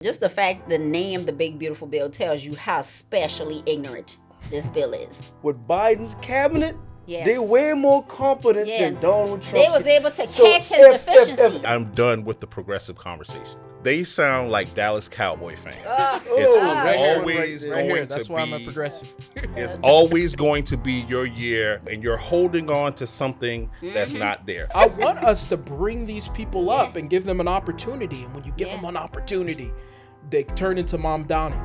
Just the fact the name, the big beautiful bill, tells you how specially ignorant this bill is. With Biden's cabinet, Yeah. they're way more competent Yeah. than Donald Trump. They was able to catch his deficiency. I'm done with the progressive conversation. They sound like Dallas Cowboy fans. It's always right going That's to why be. I'm a progressive. It's always going to be your year, and you're holding on to something that's not there. I want us to bring these people up and give them an opportunity. And when you give them an opportunity, they turn into Mamdani.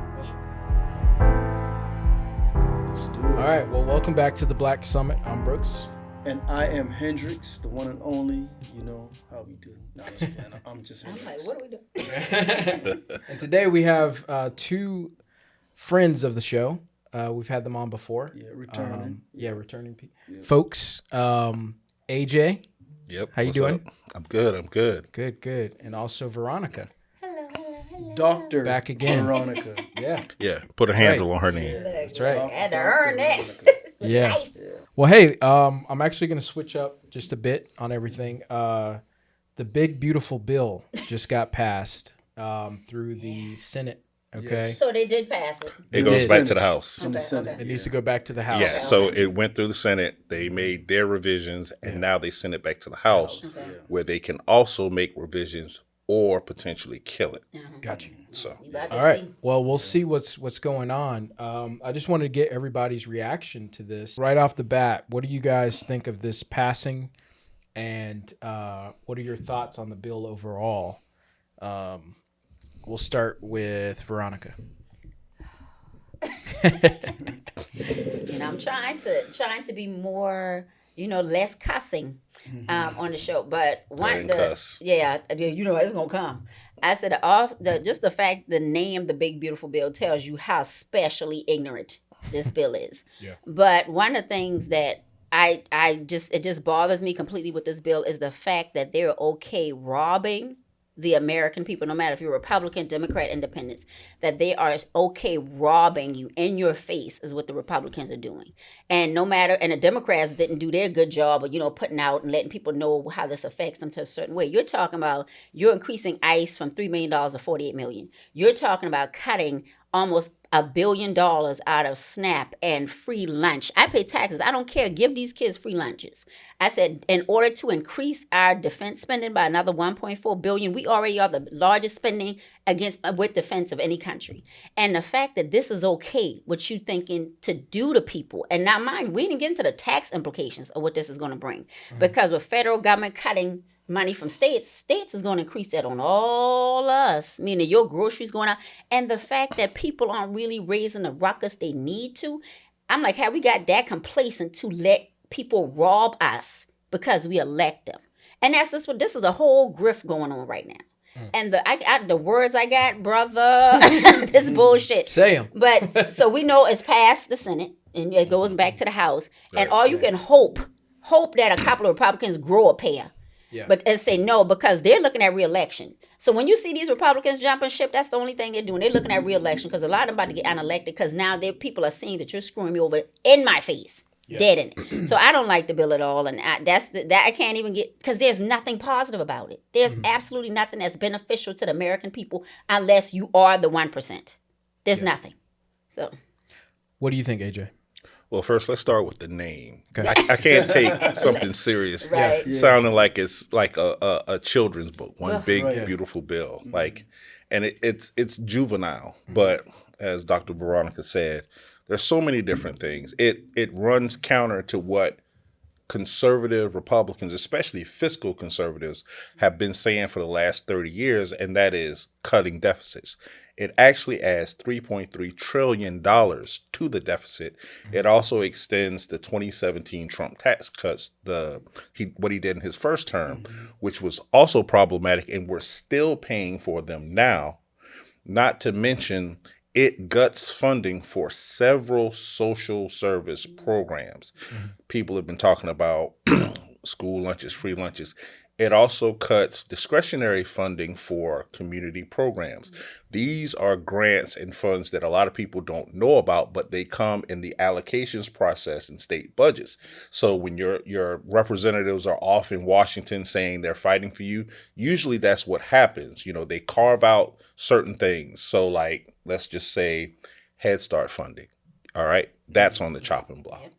Let's do it. All right. Well, welcome back to the Black Summit. I'm Brooks. And I am Hendrix, the one and only. You know how we do. No, I'm just I'm Hendrix. like, what are we doing? And today we have two friends of the show. We've had them on before. Yeah, returning. Returning folks. AJ, Yep. how you What's doing? up? I'm good. Good. And also Veronica. Dr. Back again. Veronica. Yeah. Yeah. Put a handle on her name. That's right. I had to earn that. Yeah. Life. Well, hey, I'm actually going to switch up just a bit on everything. The big, beautiful bill just got passed through the Senate. Okay. So they did pass it. It goes did. back to the House. In the Okay, Senate. okay. It needs to go back to the House. Yeah, so it went through the Senate. They made their revisions, and now they send it back to the House, where they can also make revisions or potentially kill it. Got you. So We about to All right. see. Well, we'll see what's going on. I just wanted to get everybody's reaction to this right off the bat. What do you guys think of this passing, and what are your thoughts on the bill overall? We'll start with Veronica. And I'm trying to be more, less cussing on the show. But didn't cuss. it's gonna come. I said just the fact the name, the big beautiful bill, tells you how specially ignorant this bill is. Yeah. But one of the things that it just bothers me completely with this bill is the fact that they're okay robbing the American people, no matter if you're Republican, Democrat, Independents, that they are okay robbing you in your face is what the Republicans are doing. And the Democrats didn't do their good job of, putting out and letting people know how this affects them to a certain way. You're talking about, you're increasing ICE from $3 million to $48 million. You're talking about cutting almost $1 billion out of SNAP and free lunch. I pay taxes. I don't care. Give these kids free lunches. I said, in order to increase our defense spending by another $1.4 billion, we already are the largest spending with defense of any country. And the fact that this is okay, what you thinking to do to people. And now mind, we didn't get into the tax implications of what this is going to bring. Because with federal government cutting money from states is going to increase that on all us, meaning your groceries going out. And the fact that people aren't really raising the ruckus they need to, I'm like, have we got that complacent to let people rob us because we elect them? And that's just this is a whole grift going on right now. And the words I got, brother, this bullshit. Say them. But so we know it's past the Senate and it goes back to the House. And all you can hope that a couple of Republicans grow a pair. Yeah. But and say no, because they're looking at re-election. So when you see these Republicans jumping ship, that's the only thing they're doing. They're looking at re-election because a lot of them about to get unelected because now people are seeing that you're screwing me over in my face, dead in it. So I don't like the bill at all, and I can't even get, because there's nothing positive about it. There's absolutely nothing that's beneficial to the American people unless you are the 1%. There's nothing. So What do you think, AJ? Well, first, let's start with the name. Okay. I can't take something serious Right. sounding like it's like a children's book, one big, Right. beautiful bill. And it's juvenile. But as Dr. Veronica said, there's so many different things. It runs counter to what conservative Republicans, especially fiscal conservatives, have been saying for the last 30 years, and that is cutting deficits. It actually adds $3.3 trillion to the deficit. It also extends the 2017 Trump tax cuts, what he did in his first term, which was also problematic, and we're still paying for them now. Not to mention, it guts funding for several social service programs. People have been talking about school lunches, free lunches. It also cuts discretionary funding for community programs. These are grants and funds that a lot of people don't know about, but they come in the allocations process in state budgets. So when your representatives are off in Washington saying they're fighting for you, usually that's what happens. They carve out certain things. So like, let's just say Head Start funding. All right. That's on the chopping block.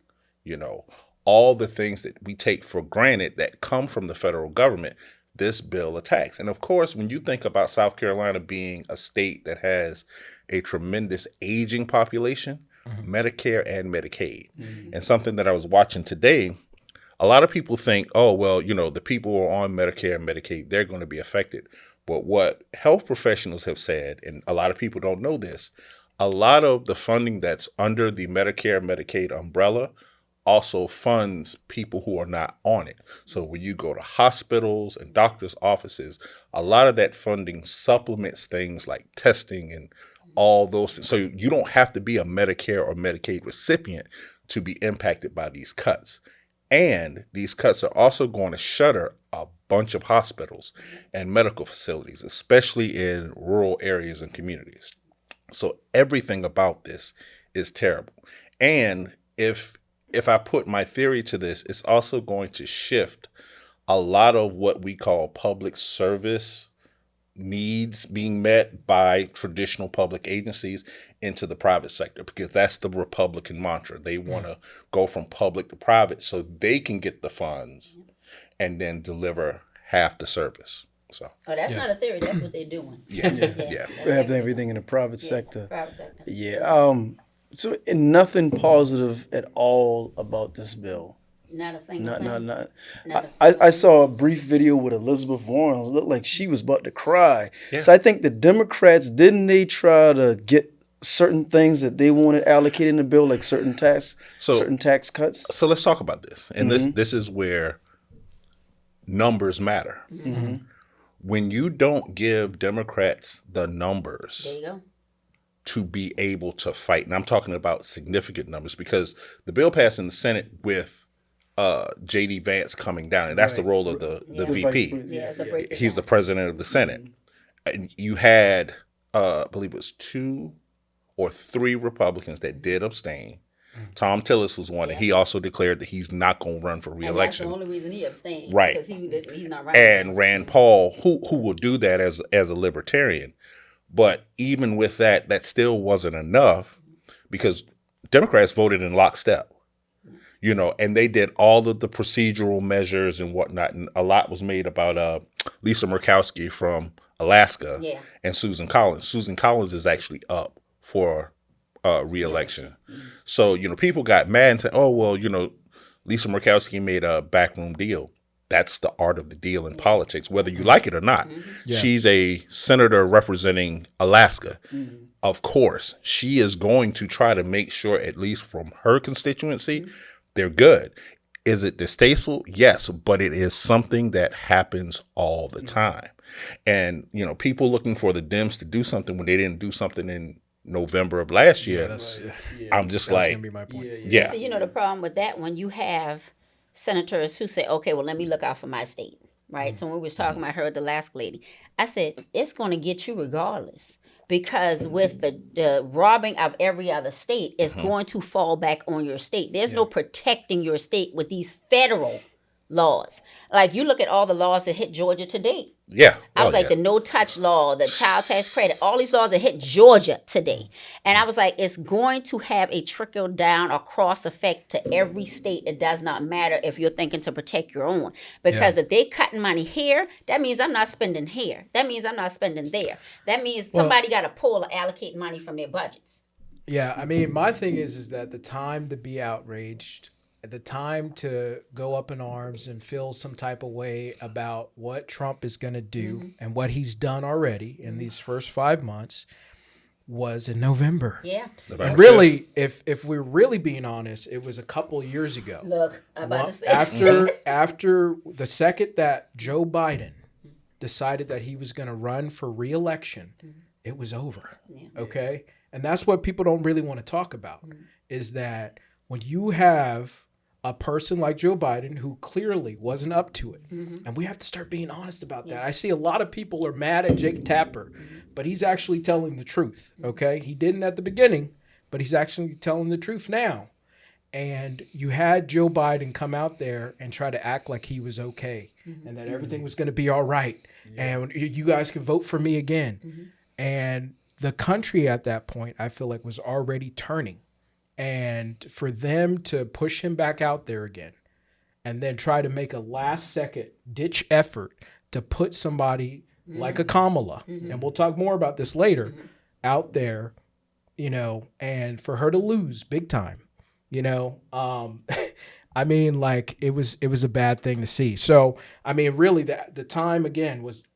All the things that we take for granted that come from the federal government, this bill attacks. And of course, when you think about South Carolina being a state that has a tremendous aging population, Medicare and Medicaid, and something that I was watching today, a lot of people think, oh, well, the people who are on Medicare and Medicaid, they're going to be affected. But what health professionals have said, and a lot of people don't know this, a lot of the funding that's under the Medicare and Medicaid umbrella also funds people who are not on it. So when you go to hospitals and doctors' offices, a lot of that funding supplements things like testing and all those things. So you don't have to be a Medicare or Medicaid recipient to be impacted by these cuts. And these cuts are also going to shutter a bunch of hospitals and medical facilities, especially in rural areas and communities. So everything about this is terrible. And if I put my theory to this, it's also going to shift a lot of what we call public service needs being met by traditional public agencies into the private sector, because that's the Republican mantra. They want to go from public to private so they can get the funds and then deliver half the service. So. Oh, that's not a theory. That's what they're doing. Yeah. They have everything in the private sector. Private sector. Yeah. So nothing positive at all about this bill. Not a single thing. Not. Not a single I saw a brief video with Elizabeth Warren. It looked like she was about to cry. Yeah. So I think the Democrats, didn't they try to get certain things that they wanted allocated in the bill, like certain tax cuts? So let's talk about this. And this is where numbers matter. When you don't give Democrats the numbers There you go. to be able to fight, and I'm talking about significant numbers, because the bill passed in the Senate with J.D. Vance coming down, and that's the role of the VP. Yeah, it's the break. He's the president of the Senate. And you had, I believe it was 2 or 3 Republicans that did abstain. Tom Tillis was one, and he also declared that he's not going to run for re-election. And that's the only reason he abstained. Right. Because he's not running. And Rand Paul, who will do that as a libertarian. But even with that, that still wasn't enough, because Democrats voted in lockstep, and they did all of the procedural measures and whatnot. And a lot was made about Lisa Murkowski from Alaska and Susan Collins. Susan Collins is actually up for re-election. So, people got mad and said, oh, well, Lisa Murkowski made a backroom deal. That's the art of the deal in politics, whether you like it or not. She's a senator representing Alaska. Of course, she is going to try to make sure, at least from her constituency, they're good. Is it distasteful? Yes, but it is something that happens all the time. And, people looking for the Dems to do something when they didn't do something in November of last year. I'm just like, gonna be my point. yeah. See, the problem with that, when you have senators who say, okay, well, let me look out for my state, right? So when we was talking about her, the Alaska lady, I said, it's going to get you regardless. Because with the robbing of every other state, it's going to fall back on your state. There's no protecting your state with these federal laws. Like, you look at all the laws that hit Georgia today. Yeah. I was like, the no-touch law, the child tax credit, all these laws that hit Georgia today. And I was like, it's going to have a trickle-down or cross-effect to every state. It does not matter if you're thinking to protect your own. Because if they cutting money here, that means I'm not spending here. That means I'm not spending there. That means somebody got to pull or allocate money from their budgets. Yeah, I mean, my thing is that the time to be outraged, at the time to go up in arms and feel some type of way about what Trump is going to do and what he's done already in these first 5 months was in November. Yeah. And really, if we're really being honest, it was a couple years ago. Look, I'm about to say. After the second that Joe Biden decided that he was going to run for re-election, it was over. Okay? And that's what people don't really want to talk about, is that when you have a person like Joe Biden who clearly wasn't up to it. And we have to start being honest about that. I see a lot of people are mad at Jake Tapper, but he's actually telling the truth, okay? He didn't at the beginning, but he's actually telling the truth now. And you had Joe Biden come out there and try to act like he was okay and that everything was going to be all right. And you guys can vote for me again. And the country at that point, I feel like, was already turning. And for them to push him back out there again and then try to make a last second ditch effort to put somebody like a Kamala, and we'll talk more about this later, out there, you know, and for her to lose big time, you know, I mean, like it was a bad thing to see. So, I mean, really the time again was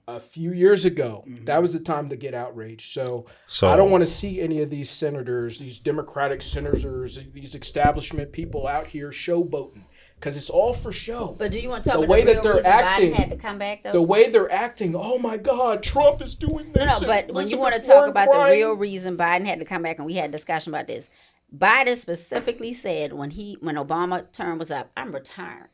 a few years ago. That was the time to get outraged. So I don't want to see any of these senators, these Democratic senators, these establishment people out here showboating, because it's all for show. But do you want to talk the about way the that real they're reason acting? Biden had to come back, though? The way they're acting. Oh my God, Trump is doing this. No, but when you want to talk about the real reason Biden had to come back, and we had a discussion about this, Biden specifically said when Obama term was up, I'm retiring.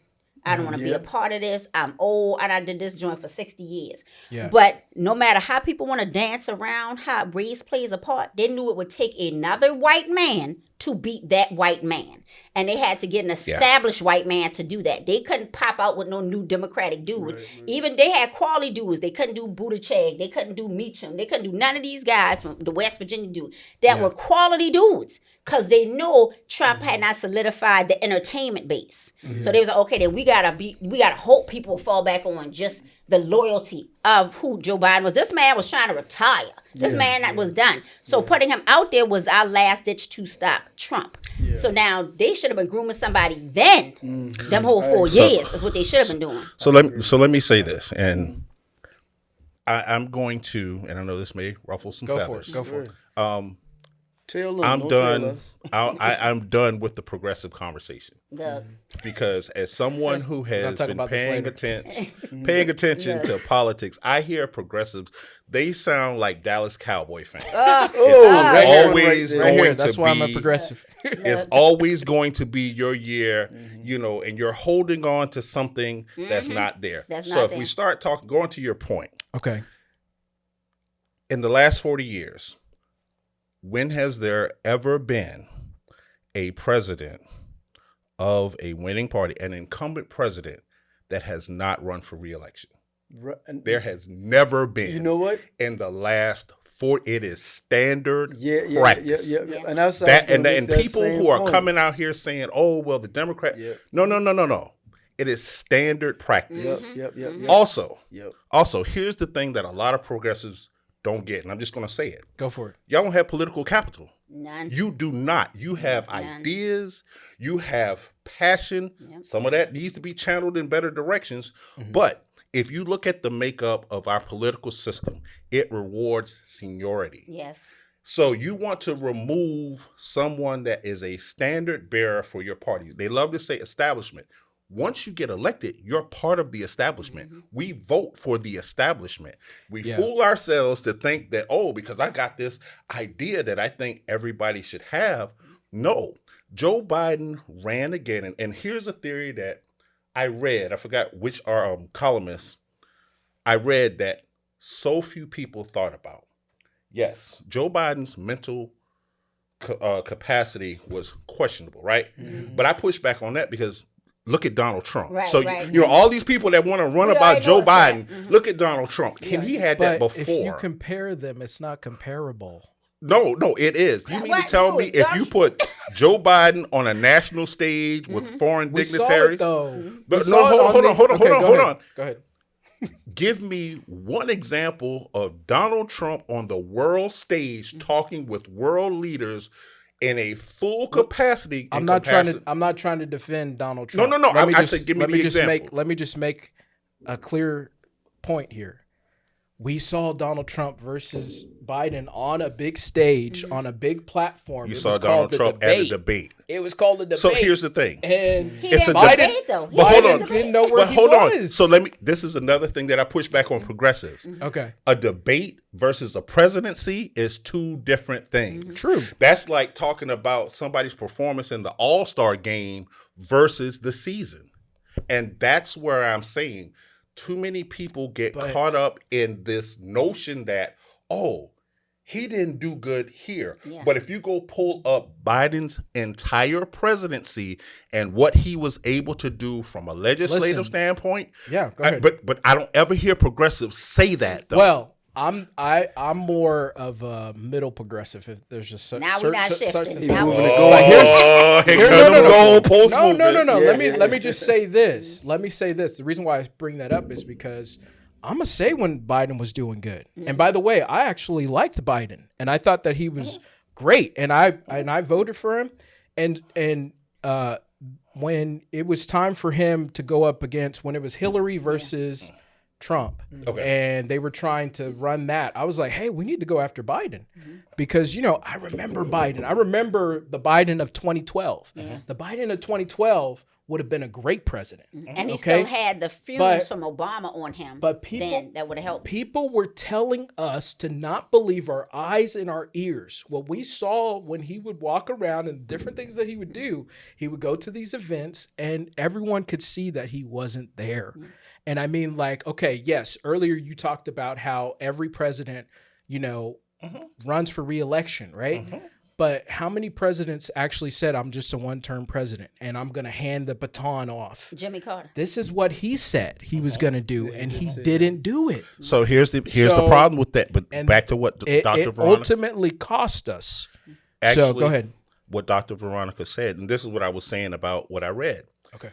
I don't want to be a part of this. I'm old, and I did this joint for 60 years. Yeah. But no matter how people want to dance around how race plays a part, they knew it would take another white man to beat that white man. And they had to get an established white man to do that. They couldn't pop out with no new Democratic dude. Right. Even they had quality dudes. They couldn't do Buttigieg. They couldn't do Meacham. They couldn't do none of these guys from the West Virginia dude that were quality dudes. Because they know Trump had not solidified the entertainment base. So they was like, okay, then we gotta hope people fall back on just the loyalty of who Joe Biden was. This man was trying to retire. This man was done. So putting him out there was our last ditch to stop Trump. So now they should have been grooming somebody then. Them whole 4 years is what they should have been doing. So let me say this, and I'm going to, and I know this may ruffle some feathers. Go for it. I'm done. I'm done with the progressive conversation because as someone who has been paying attention to politics, I hear progressives. They sound like Dallas Cowboy fans. It's always going That's to why be. I'm a progressive. It's always going to be your year, you know, and you're holding on to something that's not there. If we start going to your point, okay, in the last 40 years. When has there ever been a president of a winning party, an incumbent president, that has not run for re-election? There has never been. You know what? In the last it is standard practice. And that's and people who are coming out here saying, "Oh, well, the Democrat." No. It is standard practice. Also, here's the thing that a lot of progressives don't get, and I'm just going to say it. Go for it. Y'all don't have political capital. None. You do not. You have ideas. You have passion. Yep. Some of that needs to be channeled in better directions. But if you look at the makeup of our political system, it rewards seniority. Yes. So you want to remove someone that is a standard bearer for your party. They love to say establishment. Once you get elected, you're part of the establishment. We vote for the establishment. We fool ourselves to think that, because I got this idea that I think everybody should have. No, Joe Biden ran again. And here's a theory that I read. I forgot which columnist. I read that so few people thought about. Yes, Joe Biden's mental capacity was questionable, right? But I pushed back on that because look at Donald Trump. You know, all these people that want to run about Joe Biden, look at Donald Trump. He had that before. If you compare them, it's not comparable. No, it is. You mean to tell me if you put Joe Biden on a national stage with foreign dignitaries? But hold on. Go ahead. Give me one example of Donald Trump on the world stage talking with world leaders in a full capacity. I'm not trying to defend Donald Trump. No. I said give me the example. Let me just make a clear point here. we saw Donald Trump versus Biden on a big stage, on a big platform. You It saw was Donald called the Trump at a debate. debate. It was called the debate. So here's the thing. And He It's didn't a Biden, debate, though. He But hold didn't on. debate. didn't know where But he hold on. was. So this is another thing that I push back on progressives. Okay. A debate versus a presidency is two different things. True. That's like talking about somebody's performance in the All-Star game versus the season. And that's where I'm saying too many people get caught up in this notion that, oh, he didn't do good here. Yeah. But if you go pull up Biden's entire presidency and what he was able to do from a legislative standpoint, Yeah, go ahead. but I don't ever hear progressives say that, though. Well, I'm more of a middle progressive. If there's just Now we're not shifting. Now moving we're the Oh, here comes the goalpost movement. No. Yeah. Let me just say this. Let me say this. The reason why I bring that up is because I'm gonna say when Biden was doing good. And by the way, I actually liked Biden, and I thought that he was great, and I voted for him. And when it was time for him to go up against, when it was Hillary versus Trump, and they were trying to run that, I was like, hey, we need to go after Biden, because I remember Biden. I remember the Biden of 2012. The Biden of 2012 would have been a great president. And he still had the fumes from Obama on him. But people, then that would have helped. People were telling us to not believe our eyes and our ears. What we saw when he would walk around and different things that he would do, he would go to these events and everyone could see that he wasn't there. And I mean, like, okay, yes, earlier you talked about how every president, runs for re-election, right? But how many presidents actually said, I'm just a one-term president and I'm going to hand the baton off? Jimmy Carter. This is what he said he was going to do, and he didn't do it. So here's the problem with that. But back to what Dr. It Veronica ultimately cost us. actually, So go ahead. What Dr. Veronica said, and this is what I was saying about what I read. Okay.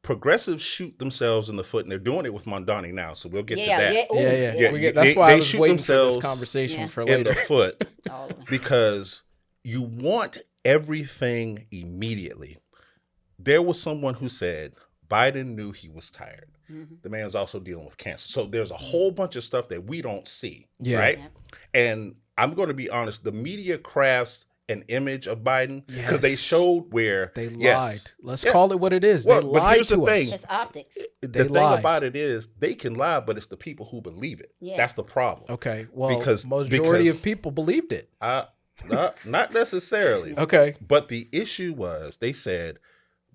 Progressives shoot themselves in the foot, and they're doing it with Mamdani now. So we'll get to that. Yeah. Ooh. Yeah, That's they- why I they was shoot waiting for themselves this conversation for In later. the foot All of it. because you want everything immediately. There was someone who said Biden knew he was tired. The man's also dealing with cancer. So there's a whole bunch of stuff that we don't see, right? Yep. And I'm going to be honest, the media crafts an image of Biden because Yes. they showed where They lied. yes. Let's Yeah. call it what it is. Well, they but lied here's the to thing. us. It's optics. The They thing lie. about it is they can lie, but it's the people who believe it. Yeah. That's the problem. Okay. Well, Because- majority because- of people believed it. Not necessarily. Okay. But the issue was they said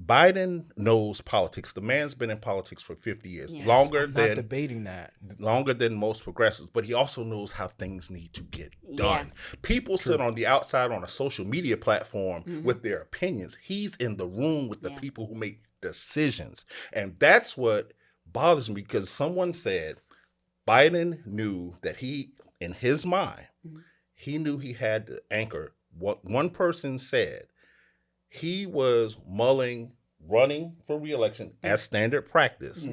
Biden knows politics. The man's been in politics for 50 years, Yes. longer I'm not than debating that. most progressives. But he also knows how things need to get done. People sit on the outside on a social media platform with their opinions. He's in the room with the people who make decisions, and that's what bothers me because someone said Biden knew that he, in his mind, he knew he had to anchor. What one person said, he was mulling running for re-election as standard practice,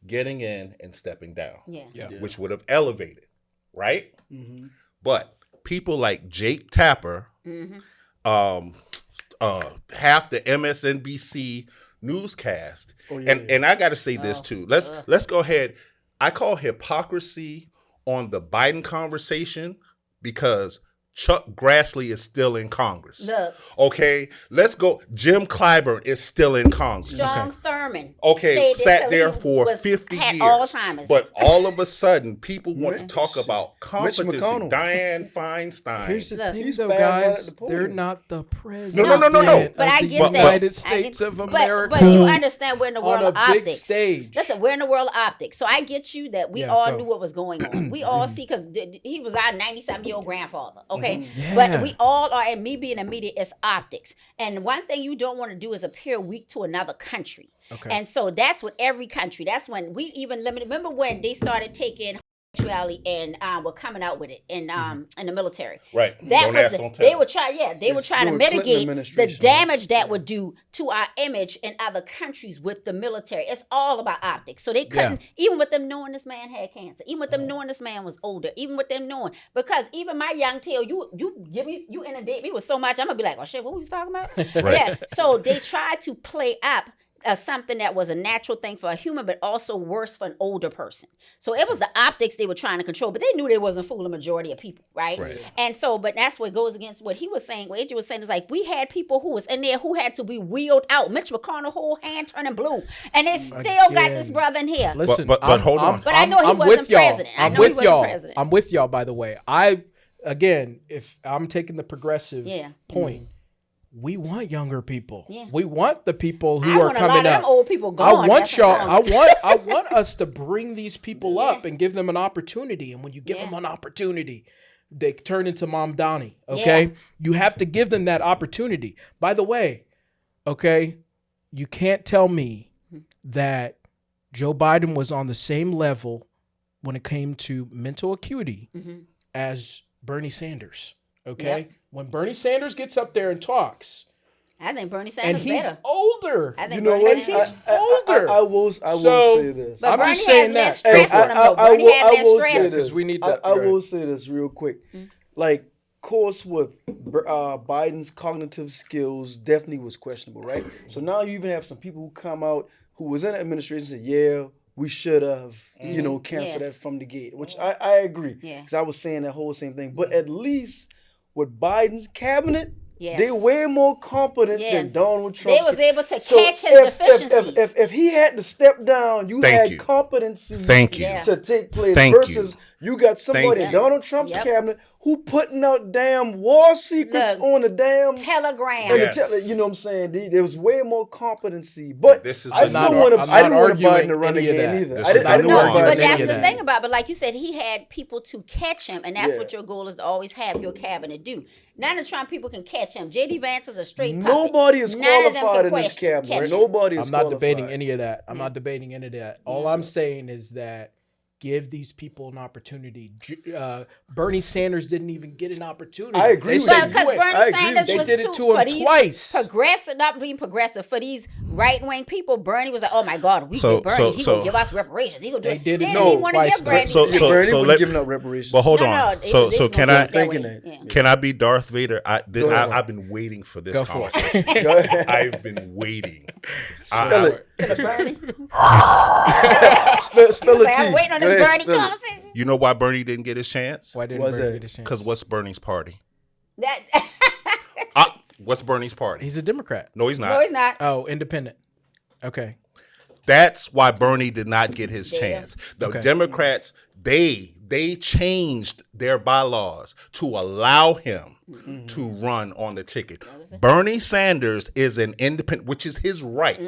getting in and stepping down, which would have elevated, right? But people like Jake Tapper, half the MSNBC newscast, and I got to say this too. Let's go ahead. I call hypocrisy on the Biden conversation because Chuck Grassley is still in Congress. Look. Okay, let's go. Jim Clyburn is still in Congress. John Thurman. Okay, stayed sat till there he for was- 50 had years. Alzheimer's. But all of a sudden, people want to talk about competency. McConnell. Dianne Feinstein. Here's the Look. thing, He's though, spazzed out at guys. the podium. They're not the president. No. But I of get the that. United I States get- of America. But you understand we're in the on world a of big optics. stage. Listen, we're in the world of optics. So I get you that we Yeah, all go. knew what was going on. We all see because he was our 97-year-old grandfather. Okay. Yeah. But we all are, and me being a media, it's optics. And one thing you don't want to do is appear weak to another country. Okay. And so that's what every country, that's when we even limited. Remember when they started taking homosexuality and were coming out with it in the military. Right. That Don't was ask, the, don't they tell. were trying, they were It's trying to during Clinton mitigate the administration, damage that would do to our image in other countries with the military. It's all about optics. So they couldn't, even with them knowing this man had cancer, even with them knowing this man was older, even with them knowing, because even my young tail, you inundate me with so much, I'm gonna be like, oh shit, what we was talking about? Right. Yeah. So they tried to play up something that was a natural thing for a human, but also worse for an older person. So it was the optics they were trying to control, but they knew they wasn't fooling the majority of people, right? And so, but that's what goes against what he was saying. What Adrian was saying is like, we had people who was in there who had to be wheeled out. Mitch McConnell, whole hand turning blue, and they still got this brother in here. Listen, but hold on. But I know he wasn't president. I'm with y'all. I'm with y'all. By the way, again, if I'm taking the progressive point. We want younger people. Yeah. We want the people who are coming up. Old people gone. I want y'all. I want us to bring these people up and give them an opportunity. And when you give them an opportunity, they turn into Mamdani. Okay, you have to give them that opportunity. By the way, okay, you can't tell me that Joe Biden was on the same level when it came to mental acuity as Bernie Sanders. Okay. When Bernie Sanders gets up there and talks, I think Bernie Sanders and he's better. older. I think he's older. I will say this. But I'm Bernie just saying has that. less stress on him, though. Bernie has less stress. We need I will say this real quick. Like, course with Biden's cognitive skills definitely was questionable, right? So now you even have some people who come out who was in the administration and say, yeah, we should have, canceled that from the gate, which I agree. Because I was saying that whole same thing. But at least with Biden's cabinet, they way more competent than Donald Trump. They was able to catch his deficiencies. If he had to step down, you had competency to take place versus you got somebody in Donald Trump's cabinet who putting out damn war secrets on the damn telegram. You know what I'm saying? There was way more competency. But I didn't want Biden to run again either. But that's the thing about it. But like you said, he had people to catch him, and that's what your goal is to always have your cabinet do. None of Trump people can catch him. J.D. Vance is a straight puppet. Nobody is qualified in this cabinet. Nobody is qualified. I'm not debating any of that. I'm not debating any of that. All I'm saying is that give these people an opportunity. Bernie Sanders didn't even get an opportunity. I agree with that. Because Bernie Sanders they was did it to him twice. Progressive, not being progressive, for these right-wing people, Bernie was like, oh my God, we get Bernie. He gonna give us reparations. He gonna do it. They did it twice. Bernie wasn't giving up reparations. But hold on. So can I be Darth Vader? I've been waiting for this conversation. I've been waiting. Spill it. Bernie. Spill it. I'm waiting on this Bernie conversation. You know why Bernie didn't get his chance? Why didn't Bernie get his chance? Because what's Bernie's party? That. What's Bernie's party? He's a Democrat. No, he's not. No, he's not. Oh, independent. Okay. That's why Bernie did not get his chance. The Democrats, they changed their bylaws to allow him to run on the ticket. Bernie Sanders is an independent, which is his right.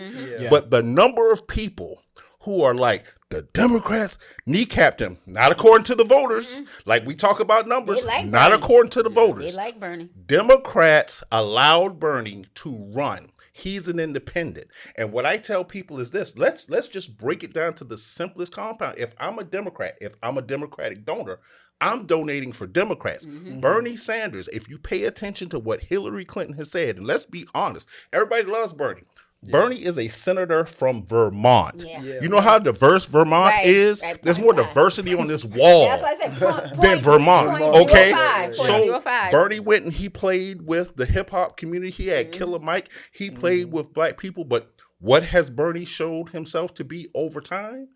But the number of people who are like, the Democrats kneecapped him, not according to the voters. Like we talk about numbers, not according to the voters. They like Bernie. Democrats allowed Bernie to run. He's an independent. And what I tell people is this, let's just break it down to the simplest compound. If I'm a Democrat, if I'm a Democratic donor, I'm donating for Democrats. Bernie Sanders, if you pay attention to what Hillary Clinton has said, and let's be honest, everybody loves Bernie. Bernie is a senator from Vermont. You know how diverse Vermont is? There's more diversity on this wall than Vermont. Okay? So Bernie went and he played with the hip hop community. He had Killer Mike. He played with black people. But what has Bernie showed himself to be over time?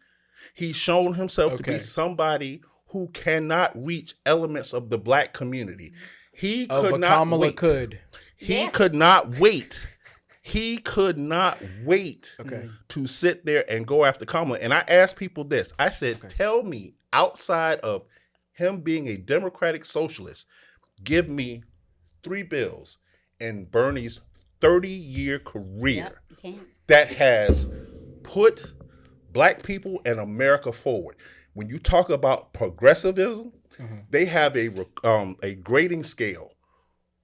He's shown himself to be somebody who cannot reach elements of the black community. He could not Kamala wait. He could not wait. He could not wait to sit there and go after Kamala. And I asked people this. I said, tell me, outside of him being a Democratic socialist, give me 3 bills in Bernie's 30-year career that has put black people and America forward. When you talk about progressivism, they have a grading scale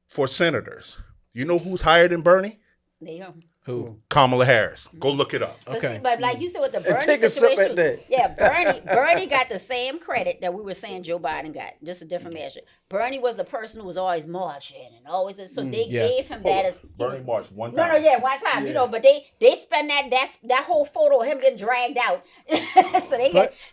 for senators. You know who's higher than Bernie? There you go. Who? Kamala Harris. Go look it up. But like you said with the Bernie take a sip situation, at that. Bernie got the same credit that we were saying Joe Biden got, just a different measure. Bernie was the person who was always marching and always, so they gave him that as Bernie marched one time. One time. But they spent that whole photo of him getting dragged out.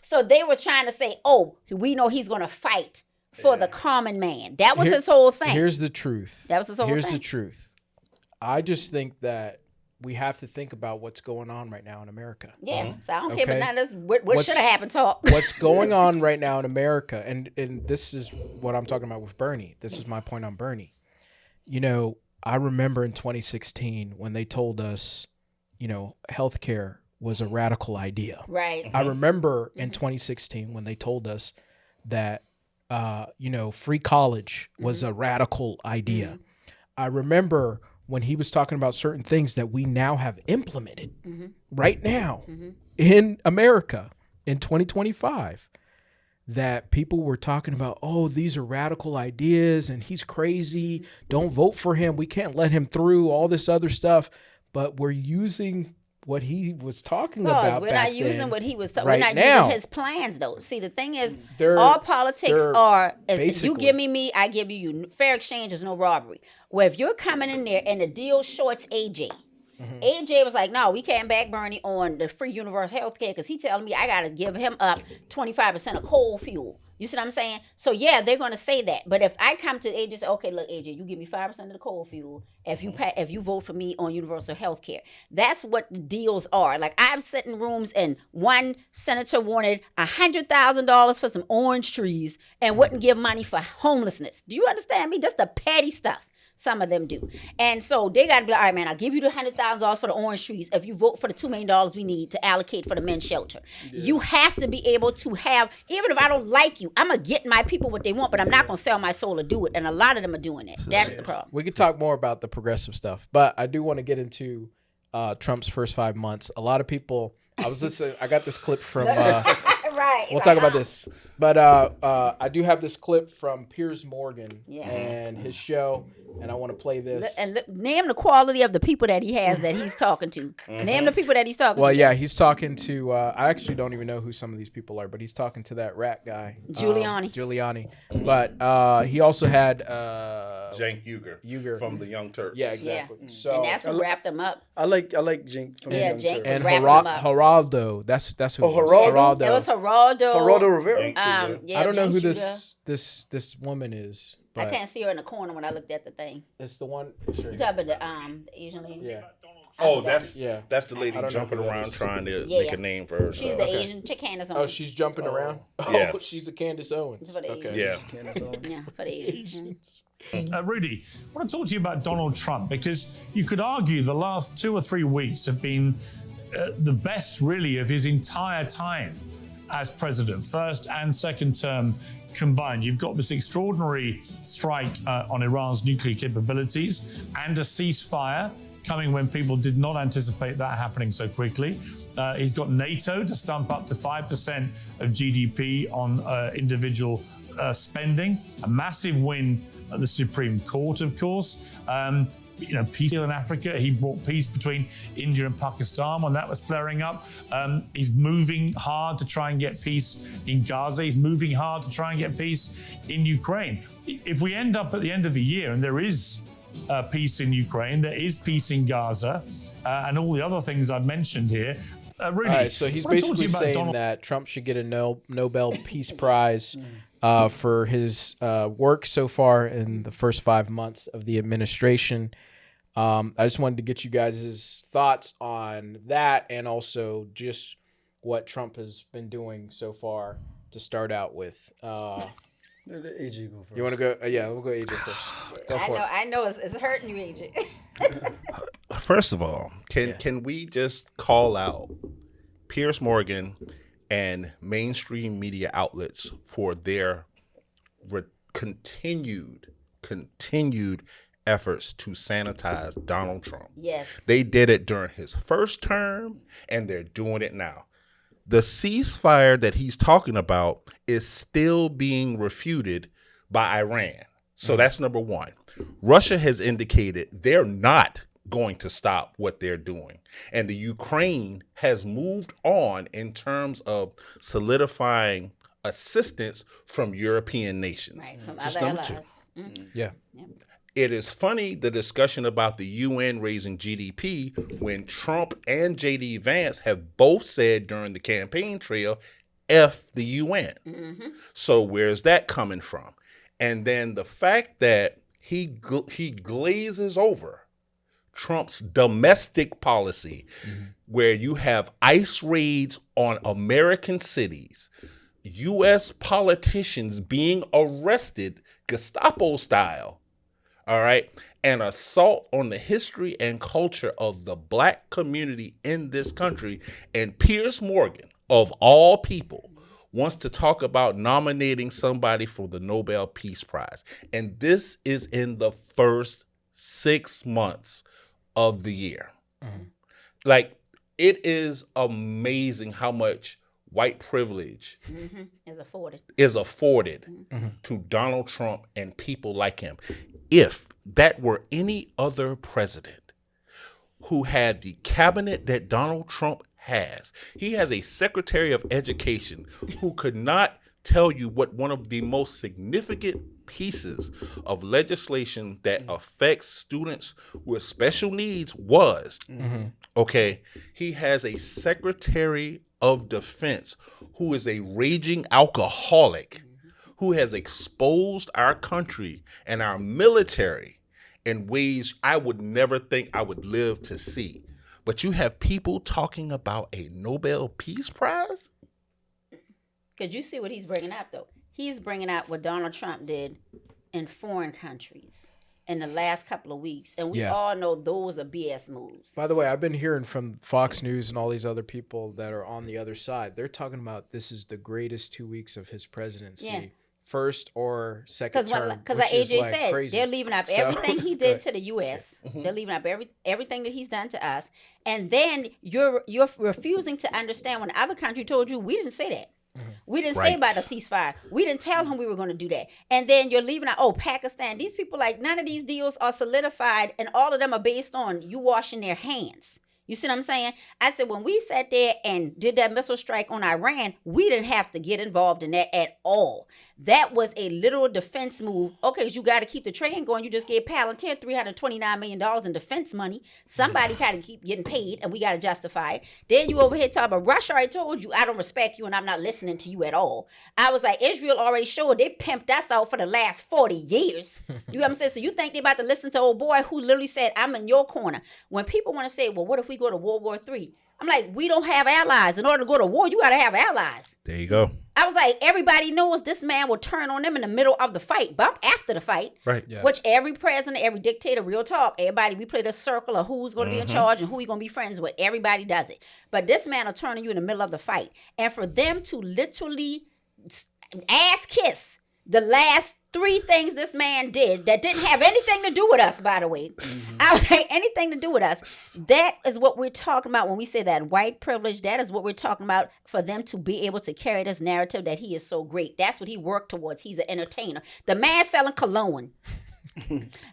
So they were trying to say, oh, we know he's going to fight for the common man. That was his whole thing. Here's the truth. That was his whole thing. Here's the truth. I just think that we have to think about what's going on right now in America. Yeah, so I don't care, but Okay. now what should have happened, talk. What's going on right now in America, and this is what I'm talking about with Bernie. This is my point on Bernie. You know, I remember in 2016 when they told us, you know, healthcare was a radical idea. Right. I remember in 2016 when they told us that, you know, free college was a radical idea. I remember when he was talking about certain things that we now have implemented right now in America in 2025, that people were talking about, oh, these are radical ideas and he's crazy. Don't vote for him. We can't let him through, all this other stuff. But we're using what he was talking about. We're not using what he was talking. Right We're not now. using his plans, though. See, the thing is, They're- all politics they're are as you basically- give me, I give you. Fair exchange is no robbery. Where if you're coming in there and the deal shorts AJ, AJ was like, no, we can't back Bernie on the free universal health care because he telling me I got to give him up 25% of coal fuel. You see what I'm saying? So, yeah, they're going to say that. But if I come to AJ and say, okay, look, AJ, you give me 5% of the coal fuel if you vote for me on universal health care. That's what the deals are. Like, I've sat in rooms and one senator wanted $100,000 for some orange trees and wouldn't give money for homelessness. Do you understand me? Just the petty stuff. Some of them do. And so they got to be like, all right, man, I'll give you the $100,000 for the orange trees if you vote for the $2 million we need to allocate for the men's shelter. Yeah. You have to be able to have, even if I don't like you, I'm going to get my people what they want, but I'm not going to sell my soul to do it. And a lot of them are doing it. That's the problem. We could talk more about the progressive stuff, but I do want to get into Trump's first 5 months. A lot of people, I got this clip from... We'll talk about this. But I do have this clip from Piers Morgan and his show, and I want to play this. And name the quality of the people that he has that he's talking to. Name the people that he's talking to. Well, yeah, he's talking to, I actually don't even know who some of these people are, but he's talking to that rat guy. Giuliani. But he also had... Cenk Uygur from the Young Turks. Yeah, exactly. Yeah. So, and that's what wrapped him up. I like Cenk from the Young Turks. And Geraldo, that's who it was. Geraldo? It was Geraldo Rivera. Yeah, I don't know who this woman is. But I can't see her in the corner when I looked at the thing. It's the one. You talking about the Asian lady? Yeah. Oh, that's the lady jumping around trying to make a name for herself. She's the Asian chick, Candace Owens. Oh, she's jumping around? Yeah. Oh, she's the Candace Owens. For the okay. Yeah. Yeah, for the Asians. Rudy, I want to talk to you about Donald Trump, because you could argue the last 2 or 3 weeks have been the best, really, of his entire time as president, first and second term combined. You've got this extraordinary strike on Iran's nuclear capabilities and a ceasefire coming when people did not anticipate that happening so quickly. He's got NATO to stump up to 5% of GDP on individual spending, a massive win at the Supreme Court, of course. Peace in Africa. He brought peace between India and Pakistan when that was flaring up. He's moving hard to try and get peace in Gaza. He's moving hard to try and get peace in Ukraine. If we end up at the end of the year and there is peace in Ukraine, there is peace in Gaza, and all the other things I've mentioned here, Rudy, all right, so he's basically saying that Trump should get a Nobel Peace Prize for his work so far in the first 5 months of the administration. I just wanted to get you guys' thoughts on that, and also just what Trump has been doing so far to start out with. Let AJ go first. You want to go? Yeah, we'll go AJ first. Go for it. I know it's hurting you, AJ. First of all, can we just call out Piers Morgan and mainstream media outlets for their continued efforts to sanitize Donald Trump? Yes. They did it during his first term, and they're doing it now. The ceasefire that he's talking about is still being refuted by Iran. So that's number one. Russia has indicated they're not going to stop what they're doing. And the Ukraine has moved on in terms of solidifying assistance from European nations. Right, from Just other number allies. two. Yeah. It is funny, the discussion about the UN raising GDP, when Trump and J.D. Vance have both said during the campaign trail, F the UN. Mm-hmm. So where's that coming from? And then the fact that he glazes over Trump's domestic policy, where you have ICE raids on American cities, U.S. politicians being arrested Gestapo style, all right, and assault on the history and culture of the black community in this country. And Piers Morgan, of all people, wants to talk about nominating somebody for the Nobel Peace Prize. And this is in the first 6 months of the year. Like, it is amazing how much white privilege is afforded to Donald Trump and people like him. If that were any other president who had the cabinet that Donald Trump has, he has a Secretary of Education who could not tell you what one of the most significant pieces of legislation that affects students with special needs was. Okay, he has a Secretary of Defense who is a raging alcoholic, who has exposed our country and our military in ways I would never think I would live to see. But you have people talking about a Nobel Peace Prize? Could you see what he's bringing up, though? He's bringing out what Donald Trump did in foreign countries in the last couple of weeks. And we all know those are BS moves. By the way, I've been hearing from Fox News and all these other people that are on the other side. They're talking about this is the greatest 2 weeks of his presidency. Yeah. First or second term. Because like AJ said, crazy. They're leaving up everything he did to the U.S. They're leaving up everything that he's done to us. And then you're refusing to understand when the other country told you, we didn't say that. We didn't say about a ceasefire. We didn't tell him we were going to do that. And then you're leaving out, Pakistan. These people, like, none of these deals are solidified, and all of them are based on you washing their hands. You see what I'm saying? I said, when we sat there and did that missile strike on Iran, we didn't have to get involved in that at all. That was a literal defense move. Okay, because you got to keep the train going. You just gave Palantir $329 million in defense money. Somebody got to keep getting paid, and we got to justify it. Then you over here talking about Russia. I told you, I don't respect you, and I'm not listening to you at all. I was like, Israel already showed they pimped us out for the last 40 years. You know what I'm saying? So you think they about to listen to old boy who literally said, I'm in your corner. When people want to say, well, what if we go to World War III? I'm like, we don't have allies. In order to go to war, you got to have allies. There you go. I was like, everybody knows this man will turn on them in the middle of the fight, but after the fight, right? Yeah. Which every president, every dictator, real talk, everybody, we play the circle of who's going to be in charge and who you're going to be friends with. Everybody does it. But this man will turn on you in the middle of the fight. And for them to literally ass kiss the last 3 things this man did that didn't have anything to do with us, by the way. I was like, anything to do with us. That is what we're talking about when we say that white privilege. That is what we're talking about for them to be able to carry this narrative that he is so great. That's what he worked towards. He's an entertainer. The man selling cologne.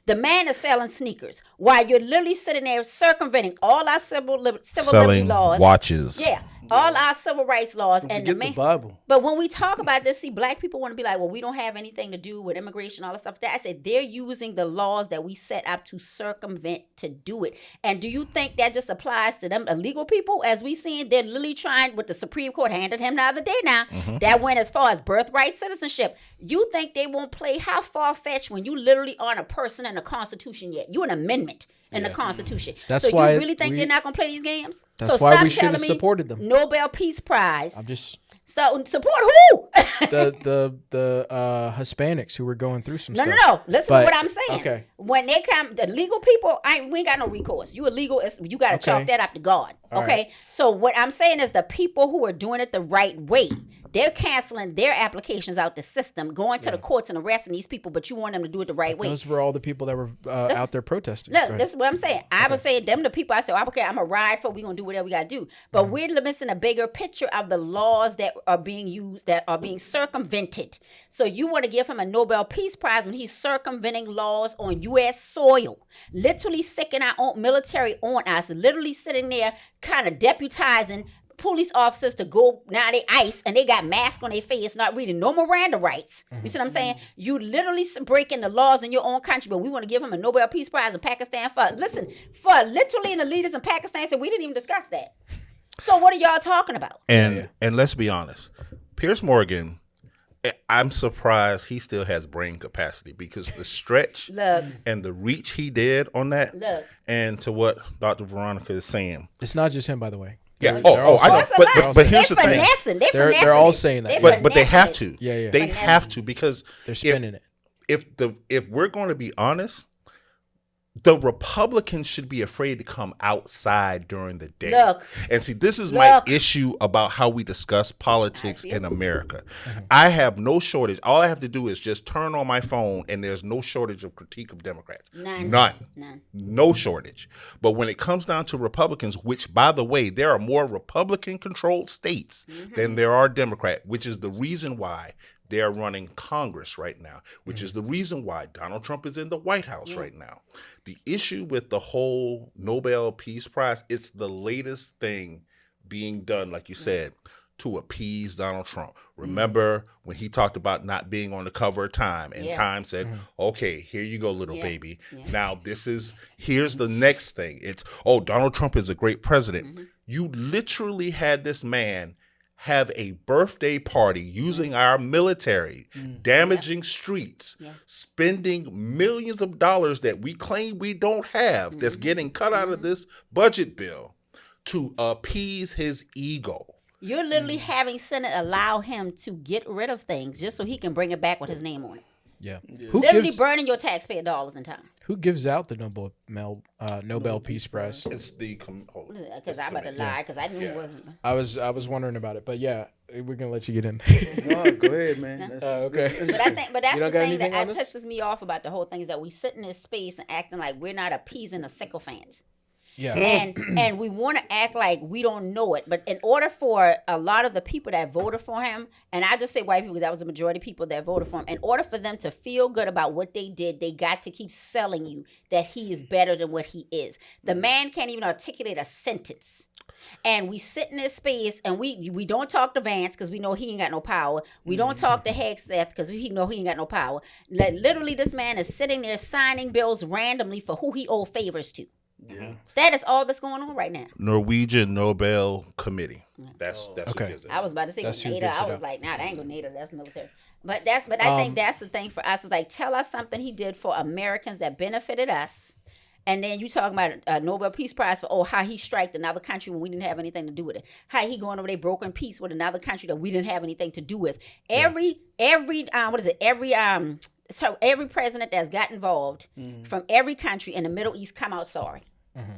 The man is selling sneakers while you're literally sitting there circumventing all our civil liberty laws. Watches. Yeah. All our civil rights laws. And the Bible. But when we talk about this, see, black people want to be like, well, we don't have anything to do with immigration, all that stuff. I said, they're using the laws that we set up to circumvent to do it. And do you think that just applies to them illegal people? As we seen, they're literally trying, what the Supreme Court handed him the other day now, that went as far as birthright citizenship. You think they won't play how far-fetched when you literally aren't a person in the Constitution yet? You're an amendment in the Constitution. That's so why you really think they're not going to play these games? That's so why stop we should telling have me supported them. Nobel Peace Prize. I'm just... So support who? the Hispanics who were going through some stuff. No. Listen to what I'm saying. Okay. When they come, the legal people, we ain't got no recourse. You illegal, you got to chalk that up to God. All okay. Right. So what I'm saying is the people who are doing it the right way, they're canceling their applications out the system, going to the courts and arresting these people, but you want them to do it the right way. Those were all the people that were out there protesting. Look, this is what I'm saying. I would say them the people I said, okay, I'm going to ride for, we're going to do whatever we got to do. But we're missing a bigger picture of the laws that are being used, that are being circumvented. So you want to give him a Nobel Peace Prize when he's circumventing laws on U.S. soil, literally sicking our own military on us, literally sitting there kind of deputizing police officers to go, now they ICE and they got masks on their face, not reading no Miranda rights. You see what I'm saying? You literally breaking the laws in your own country, but we want to give him a Nobel Peace Prize in Pakistan for literally the leaders in Pakistan said we didn't even discuss that. So what are y'all talking about? And let's be honest, Piers Morgan I'm surprised he still has brain capacity because the stretch Look. and the reach he did on that, Look. and to what Dr. Veronica is saying. It's not just him, by the way. Yeah. They're all I know. That's a lot. But here's the They're thing. finessing. They're all saying that. But they have to. Yeah. They have to, because They're spinning it. if we're going to be honest, the Republicans should be afraid to come outside during the day. Look. And see, this is my Look. issue about how we discuss politics I in feel- America. I have no shortage. All I have to do is just turn on my phone, and there's no shortage of critique of Democrats. None. No shortage. But when it comes down to Republicans, which, by the way, there are more Republican-controlled states than there are Democrat, which is the reason why they're running Congress right now, which is the reason why Donald Trump is in the White House right now. The issue with the whole Nobel Peace Prize, it's the latest thing being done, like you said, to appease Donald Trump. Remember when he talked about not being on the cover of Time, and Time said, okay, here you go, little baby. Now here's the next thing. It's, Donald Trump is a great president. You literally had this man have a birthday party using our military, damaging streets, spending millions of dollars that we claim we don't have, that's getting cut out of this budget bill to appease his ego. You're literally having Senate allow him to get rid of things just so he can bring it back with his name on it. Yeah. Literally burning your taxpayer dollars in time. Who gives out the Nobel Peace Prize? It's the Because I'm about to lie, because I knew it wasn't. I was wondering about it, but yeah, we're gonna let you get in. No, go ahead, man. Okay. But that's You the don't got thing anything that on this? pisses me off about the whole thing, is that we sit in this space and acting like we're not appeasing a sycophant. Yeah. And we want to act like we don't know it. But in order for a lot of the people that voted for him, and I just say white people because that was the majority of people that voted for him, in order for them to feel good about what they did, they got to keep selling you that he is better than what he is. The man can't even articulate a sentence. And we sit in this space and we don't talk to Vance because we know he ain't got no power. We don't talk to Hegseth because we know he ain't got no power. Like, literally, this man is sitting there signing bills randomly for who he owed favors to. Yeah. That is all that's going on right now. Norwegian Nobel Committee. That's Okay. who gives it. I was about to say That's who NATO. gets it I was up. like, nah, that ain't gonna NATO. That's military. But I think that's the thing for us. Is like, tell us something he did for Americans that benefited us. And then you talking about a Nobel Peace Prize for how he striked another country when we didn't have anything to do with it. How he going over there broken peace with another country that we didn't have anything to do with. Every president that's got involved from every country in the Middle East come out sorry.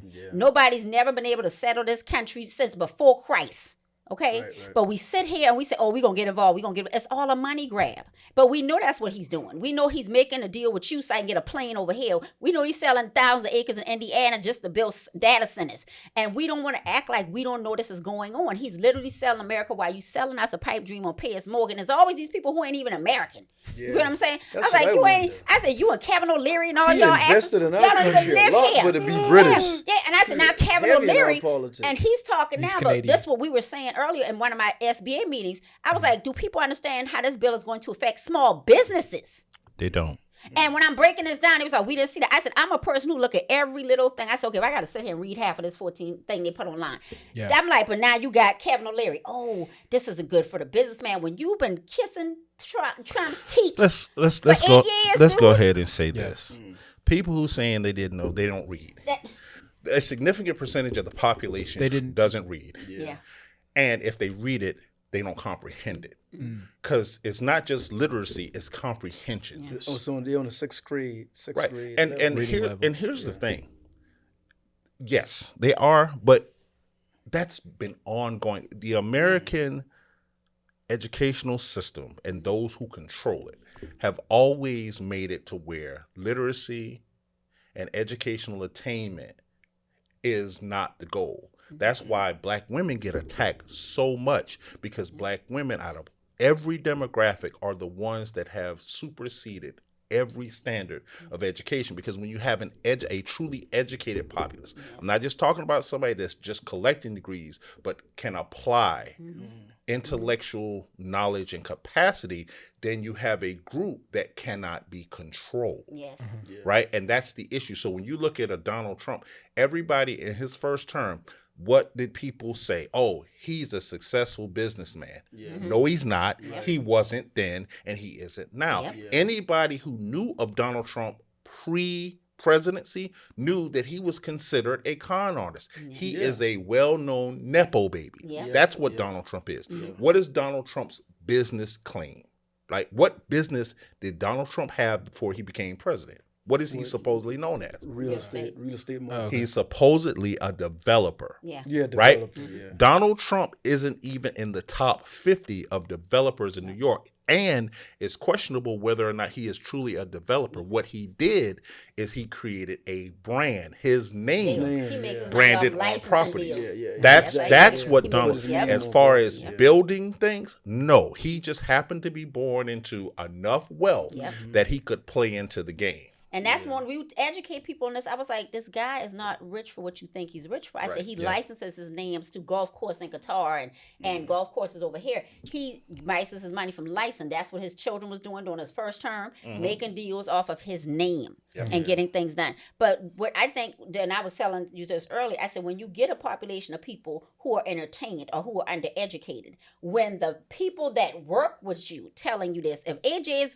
Yeah. Nobody's never been able to settle this country since before Christ. Okay, Right. but we sit here and we say, we're going to get involved. It's all a money grab. But we know that's what he's doing. We know he's making a deal with you so I can get a plane over here. We know he's selling thousands of acres in Indiana just to build data centers. And we don't want to act like we don't know this is going on. He's literally selling America while you selling us a pipe dream on Piers Morgan. There's always these people who ain't even American. Yeah. You know what I'm saying? That's I was like, what I you wanna ain't. do. I said, you and Kevin O'Leary and all He y'all invested in our y'all don't even country a live lot here. for to be British. Yeah, and I said, now Kevin Heavy in our O'Leary, politics. and he's talking He's now, Canadian. but that's what we were saying earlier in one of my SBA meetings. I was like, do people understand how this bill is going to affect small businesses? They don't. And when I'm breaking this down, it was like, we didn't see that. I said, I'm a person who look at every little thing. I said, okay, if I got to sit here and read half of this 14 thing they put online. Yeah. I'm like, but now you got Kevin O'Leary. Oh, this isn't good for the businessman. When you've been kissing Trump's teeth. Let's For go. 8 years, Let's go dude. ahead and say this. People who saying they didn't know, they don't read. A significant percentage of the population doesn't read. Yeah. And if they read it, they don't comprehend it. Because it's not just literacy, it's comprehension. Oh, so they're on the sixth grade. Right. And level. here's the thing. Yes, they are, but that's been ongoing. The American educational system and those who control it have always made it to where literacy and educational attainment is not the goal. That's why black women get attacked so much, because black women out of every demographic are the ones that have superseded every standard of education. Because when you have a truly educated populace, I'm not just talking about somebody that's just collecting degrees, but can apply intellectual knowledge and capacity, then you have a group that cannot be controlled. Yes. Right? And that's the issue. So when you look at a Donald Trump, everybody in his first term, what did people say? Oh, he's a successful businessman. No, he's not. He wasn't then, and he isn't now. Anybody who knew of Donald Trump pre-presidency knew that he was considered a con artist. He is a well-known Nepo baby. That's what Donald Trump is. What is Donald Trump's business claim? Like, what business did Donald Trump have before he became president? What is he supposedly known as? Real estate money. He's supposedly a developer. Developer, Right? Donald Trump isn't even in the top 50 of developers in New York. And it's questionable whether or not he is truly a developer. What he did is he created a brand, his name, branded on properties. That's what Donald, as far as building things, no, he just happened to be born into enough wealth that he could play into the game. And that's when we educate people on this. I was like, this guy is not rich for what you think he's rich for. I said he licenses his names to golf course in Qatar and golf courses over here. He licenses his money from license. That's what his children was doing during his first term, making deals off of his name and getting things done. But what I think, and I was telling you this earlier, I said when you get a population of people who are entertained or who are undereducated, when the people that work with you telling you this, if AJ's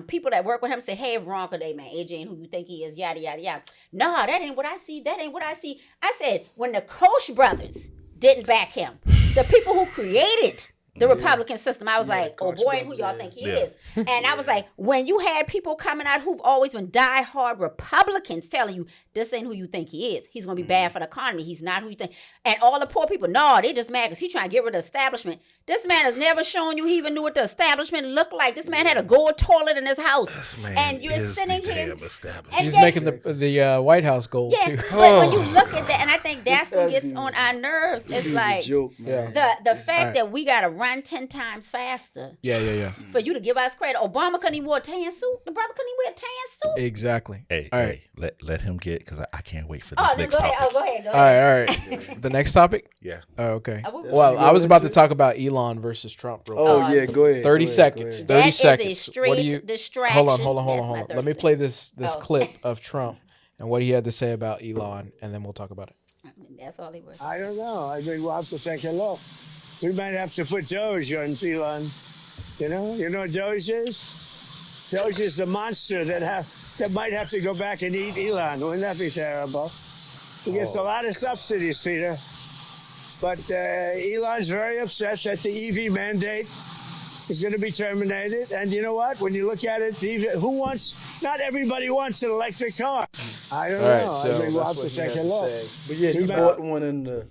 people that work with him say, hey, Veronica, man, AJ ain't who you think he is, yada, yada, yada. No, that ain't what I see. That ain't what I see. I said, when the Koch brothers didn't back him, the people who created the Republican system, I was like, oh boy, who y'all think he is? And I was like, when you had people coming out who've always been diehard Republicans telling you, this ain't who you think he is. He's going to be bad for the economy. He's not who you think. And all the poor people, no, they just mad because he's trying to get rid of the establishment. This man has never shown you he even knew what the establishment looked like. This man had a gold toilet in his house. And you're sitting here. He's making the White House gold, too. But when you look at that, and I think that's what gets on our nerves, it's like the fact that we got to run 10 times faster. For you to give us credit. Obama couldn't even wear a tan suit. The brother couldn't even wear a tan suit. Exactly. Hey, all right. Let him get, because I can't wait for this next topic. Go ahead. All right. The next topic? Yeah. Oh, okay. Well, I was about to talk about Elon versus Trump. Go ahead. 30 seconds. 30 seconds. That is a straight distraction. Hold on. Let me play this clip of Trump and what he had to say about Elon, and then we'll talk about it. That's all he was. I don't know. I think we'll have to take a look. We might have to put Doge on Elon. You know what Doge is? Doge is the monster that might have to go back and eat Elon. Wouldn't that be terrible? He gets a lot of subsidies, Peter. But Elon's very upset that the EV mandate is going to be terminated. And you know what? When you look at it, not everybody wants an electric car. I don't know. So I think we'll have to take a look. But he bought one in the...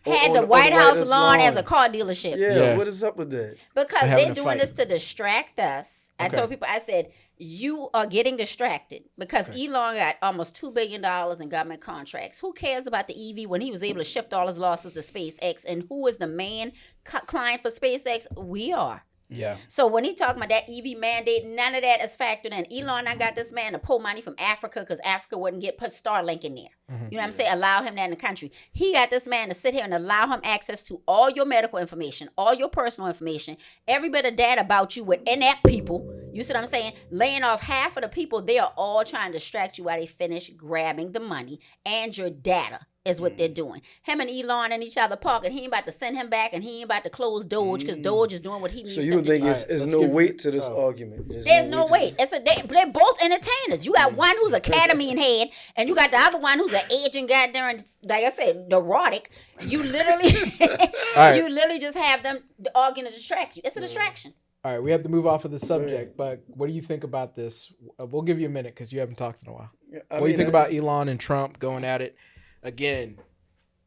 Had the White House lawn as a car dealership. Yeah, what is up with that? Because they're doing this to distract us. I told people, I said, you are getting distracted because Elon got almost $2 billion in government contracts. Who cares about the EV when he was able to shift all his losses to SpaceX? And who is the main client for SpaceX? We are. Yeah. So when he talking about that EV mandate, none of that is factored in. Elon, I got this man to pull money from Africa because Africa wouldn't put Starlink in there. You know what I'm saying? Allow him that in the country. He got this man to sit here and allow him access to all your medical information, all your personal information, every bit of data about you with inept people. You see what I'm saying? Laying off half of the people, they are all trying to distract you while they finish grabbing the money and your data. Is what they're doing. Him and Elon and each other parking. He ain't about to send him back, and he ain't about to close Doge because Doge is doing what he needs to do. So you think there's no weight to this argument? There's no weight. They're both entertainers. You got one who's Academy in head, and you got the other one who's an agent goddamn, and like I said, neurotic. You literally, you literally just have them arguing to distract you. It's a distraction. All right, we have to move off of the subject, but what do you think about this? We'll give you a minute because you haven't talked in a while. What do you think about Elon and Trump going at it? Again,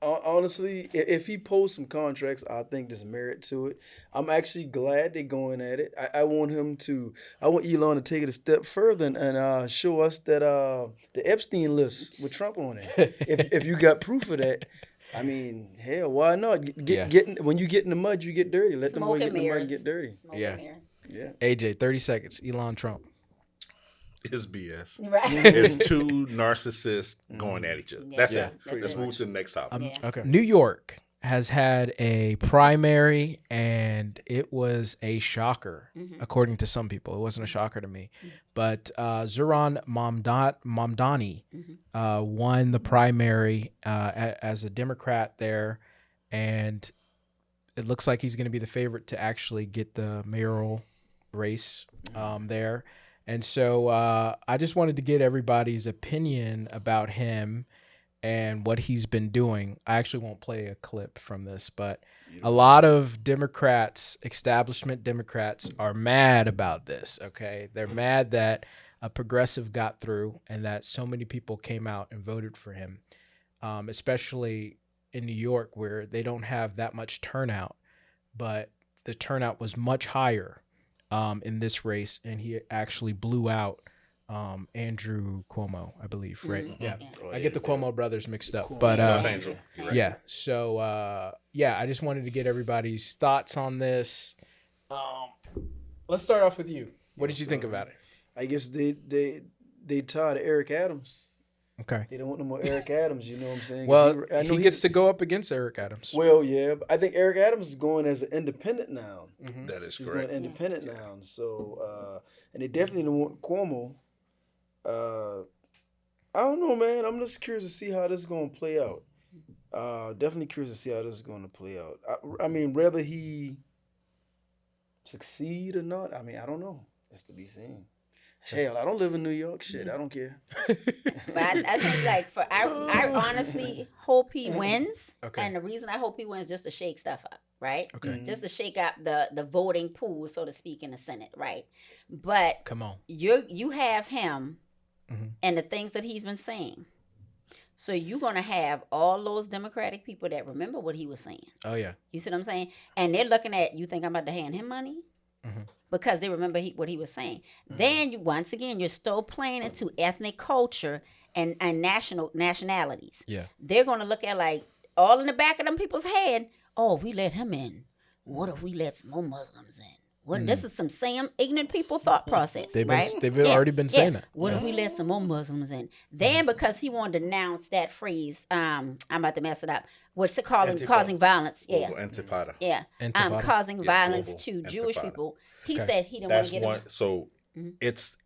honestly, if he pulls some contracts, I think there's merit to it. I'm actually glad they're going at it. I want Elon to take it a step further and show us that the Epstein list with Trump on it. if you got proof of that, I mean, hell, why not? When you get in the mud, you get dirty. Let them get in the mud and get dirty. Yeah. AJ, 30 seconds. Elon, Trump. It's BS. Right. It's two narcissists going at each other. That's it. Let's move to the next topic. Okay. New York has had a primary, and it was a shocker, according to some people. It wasn't a shocker to me. But Zohran Mamdani won the primary as a Democrat there, and it looks like he's going to be the favorite to actually get the mayoral race there. And so I just wanted to get everybody's opinion about him and what he's been doing. I actually won't play a clip from this, but a lot of Democrats, establishment Democrats, are mad about this, okay? They're mad that a progressive got through and that so many people came out and voted for him, especially in New York where they don't have that much turnout, but the turnout was much higher in this race, and he actually blew out Andrew Cuomo, I believe, right? Yeah. I get the Cuomo brothers mixed up, but Andrew. You're right. yeah. So I just wanted to get everybody's thoughts on this. Let's start off with you. What did you think about it? I guess they tired of Eric Adams. Okay. They don't want no more Eric Adams. You know what I'm saying? Well, he gets to go up against Eric Adams. Well, yeah, but I think Eric Adams is going as an independent now. That is He's correct. going independent now. So, and they definitely don't want Cuomo. I don't know, man. I'm just curious to see how this is going to play out. Definitely curious to see how this is going to play out. I mean, whether he succeed or not, I mean, I don't know. That's to be seen. Hell, I don't live in New York. Shit, I don't care. But I think I honestly hope he wins. Okay. And the reason I hope he wins just to shake stuff up, right? Okay. Just to shake up the voting pool, so to speak, in the Senate, right? But Come on. you have him and the things that he's been saying. So you're gonna have all those Democratic people that remember what he was saying. Oh yeah. You see what I'm saying? And they're looking at, you think I'm about to hand him money? Because they remember what he was saying. Then once again, you're still playing into ethnic culture and nationalities. Yeah. They're going to look at like all in the back of them people's head. Oh, we let him in. What if we let some more Muslims in? Well, this is some same ignorant people thought process, They've right? already been saying that. What if we let some more Muslims in? Then because he wanted to announce that phrase, I'm about to mess it up. What's it causing violence? Yeah. Global Intifada. Yeah. Intifada. Causing violence global to Jewish intifada. people. He said he didn't want That's to get one. him. So it's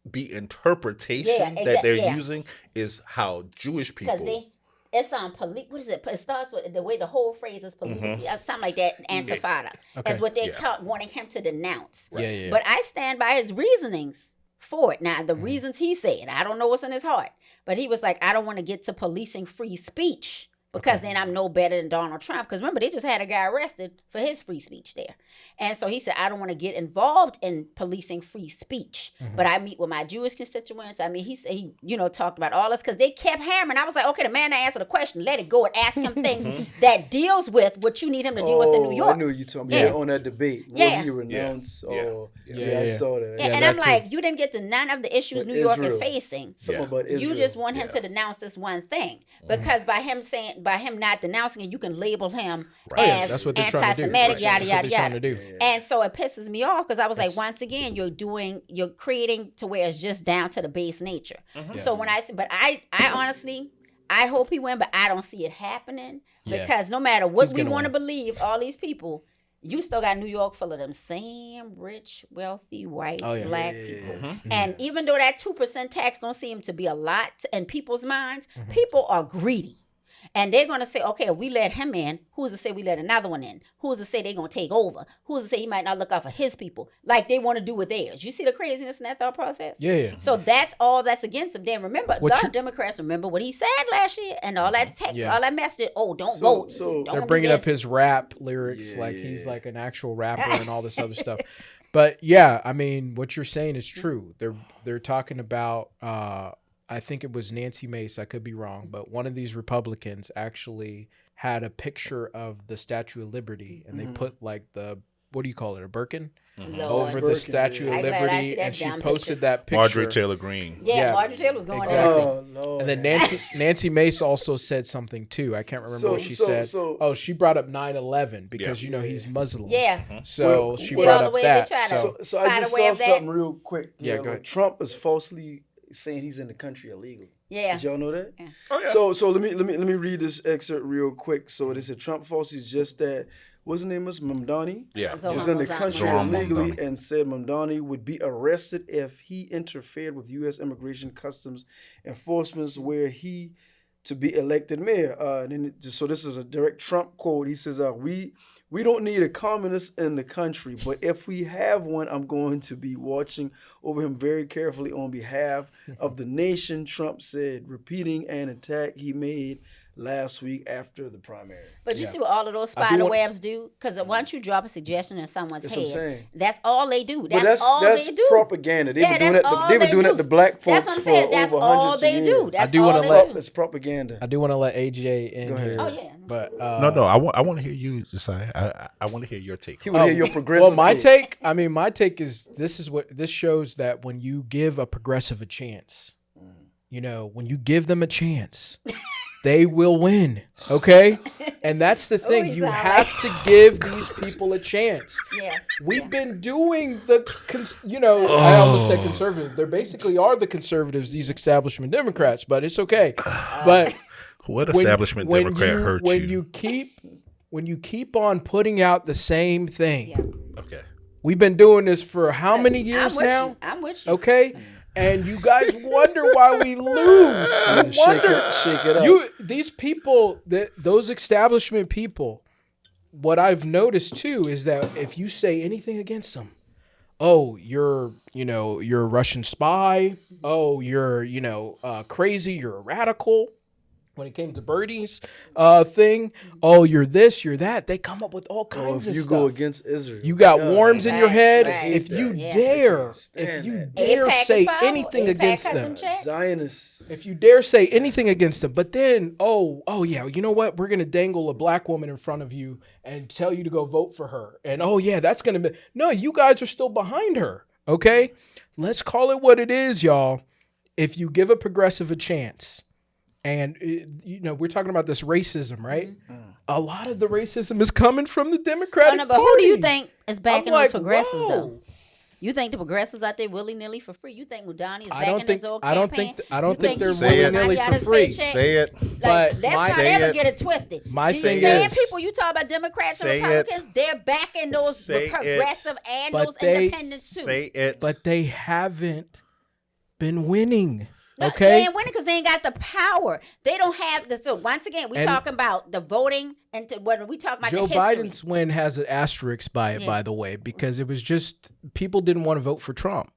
the interpretation Yeah, that they're yeah. using is how Jewish Because people. it's on police. What is it? It starts with the way the whole phrase is police. Something like that. Antifada. Okay. That's what they Yeah. wanting him to denounce. Yeah. But I stand by his reasonings for it. Now, the reasons he said, I don't know what's in his heart. But he was like, I don't want to get to policing free speech. Because then I'm no better than Donald Trump. Because remember, they just had a guy arrested for his free speech there. And so he said, I don't want to get involved in policing free speech. But I meet with my Jewish constituents. I mean, he said, he talked about all this because they kept hammering. I was like, okay, the man that answered the question, let it go and ask him things that deals with what you need him to deal with in New York. I knew you talking about on that debate. Yeah. Will he renounce? Yeah. I saw that. And that I'm too. like, you didn't get to none of the issues With New York is Israel. facing. Something Yeah. about Israel. You just want him to denounce this one thing. Because by him not denouncing it, you can label him as That's what they're trying to do. anti-Semitic, yada, That's what yada, they're trying to yada. do. And so it pisses me off because I was like, once again, you're creating to where it's just down to the base nature. So when I honestly, I hope he win, but I don't see it happening because no matter what He's we gonna want to win. believe, all these people, you still got New York full of them same rich, wealthy, white, black people. And even though that 2% tax don't seem to be a lot in people's minds, people are greedy. And they're going to say, okay, if we let him in, who's to say we let another one in? Who's to say they're going to take over? Who's to say he might not look out for his people like they want to do with theirs? You see the craziness in that thought process? Yeah. So that's all that's against him. Then remember, a What lot you- of Democrats remember what he said last year and all that text, Yeah. all that message. Oh, don't vote. so Don't They're do bringing this. up his rap lyrics Yeah, like he's yeah. like an actual rapper and all this other stuff. But yeah, I mean, what you're saying is true. They're talking about I think it was Nancy Mace, I could be wrong, but one of these Republicans actually had a picture of the Statue of Liberty and they put like the, what do you call it, a Birkin? Lord. Over the Birkin, Statue yeah. of I'm glad I Liberty, see that and she damn posted picture. that picture. Marjorie Taylor Greene. Yeah, Yeah, Marjorie Taylor was going exactly. there. Oh, Lord. And then Nancy Mace also said something too. I can't remember what she said. So She brought up 9/11 because Yeah. he's Muslim. Yeah. So Well, she see brought all the up ways that. they try to- So So I just Spider saw web that. something real quick. Yeah, Like, go ahead. Trump is falsely saying he's in the country illegally. Yeah. Did y'all know that? Yeah. Oh yeah. So let me read this excerpt real quick. So they said Trump falsifies just that. What's his name? Is Mamdani? Yeah. Zohran Was in the Mamdani. country Zohran illegally Mamdani. and said Mamdani would be arrested if he interfered with U.S. Immigration Customs enforcements were he to be elected mayor. And then so this is a direct Trump quote. He says, we don't need a communist in the country, but if we have one, I'm going to be watching over him very carefully on behalf of the nation," Trump said, repeating an attack he made last week after the primary. But you see what all of those I do spider want- webs do? Because once you drop a suggestion in someone's That's what I'm head, saying. that's all they do. But That's all that's they do. propaganda. They've Yeah, been doing that's that. all They were they doing do. that to black That's folks what I'm for saying. That's over all hundreds they of do. years. That's I do all wanna they let- do. It's propaganda. I do want to let AJ in Go ahead. here. Oh, yeah. But No, I want to hear you, Josiah. I want to hear your take. He would hear your progressive well, my take. my take is this shows that when you give a progressive a chance, when you give them a chance, they will win. Okay? And that's the thing. he You sound have like- to give these people a chance. Yeah. We've been doing I almost said conservative. They basically are the conservatives, these establishment Democrats, but it's okay. But What establishment Democrat hurt when you? when you keep on putting out the same thing. Yeah. Okay. We've been doing this for how many years I'm with now? you. I'm with you. Okay? And you guys wonder why we lose. You wonder. Shake it up. These people, those establishment people, what I've noticed too is that if you say anything against them, oh, you're a Russian spy. Oh, you're, crazy. You're a radical. When it came to Birdie's thing, oh, you're this, you're that. They come up with all kinds if of you stuff. go against Israel, You got yeah, worms in your Right, head. right. If you Yeah. dare, Stand if you that. dare AIPAC is say powerful. anything AIPAC against has them, them checks. Zionists. if you dare say anything against them, but then, oh yeah, you know what? We're gonna dangle a black woman in front of you and tell you to go vote for her. And oh yeah, that's gonna be no. You guys are still behind her. Okay, let's call it what it is, y'all. If you give a progressive a chance. And, we're talking about this racism, right? Mm-hmm. A lot of the racism is coming from the Democratic But Party. who do you think is backing I'm like, those progressives, whoa. though? You think the progressives out there willy-nilly for free? You think Mamdani is I backing don't think- his old I don't campaign? think- I don't You think they're he's Say it. taking money willy-nilly out for his free. paycheck? Say it. Like, But let's my- not Say ever it. get it twisted. My These thing same is- people you talk about Democrats and Say it. Republicans, they're backing those Say it. progressive and But those they- independents too. Say it. But they haven't been winning. No, Okay? they ain't winning because they ain't got the power. They don't have the. So once again, we And- talking about the voting and when we talk about Joe the history. Biden's win has an asterisk by it, Yeah. by the way, because it was just people didn't want to vote for Trump.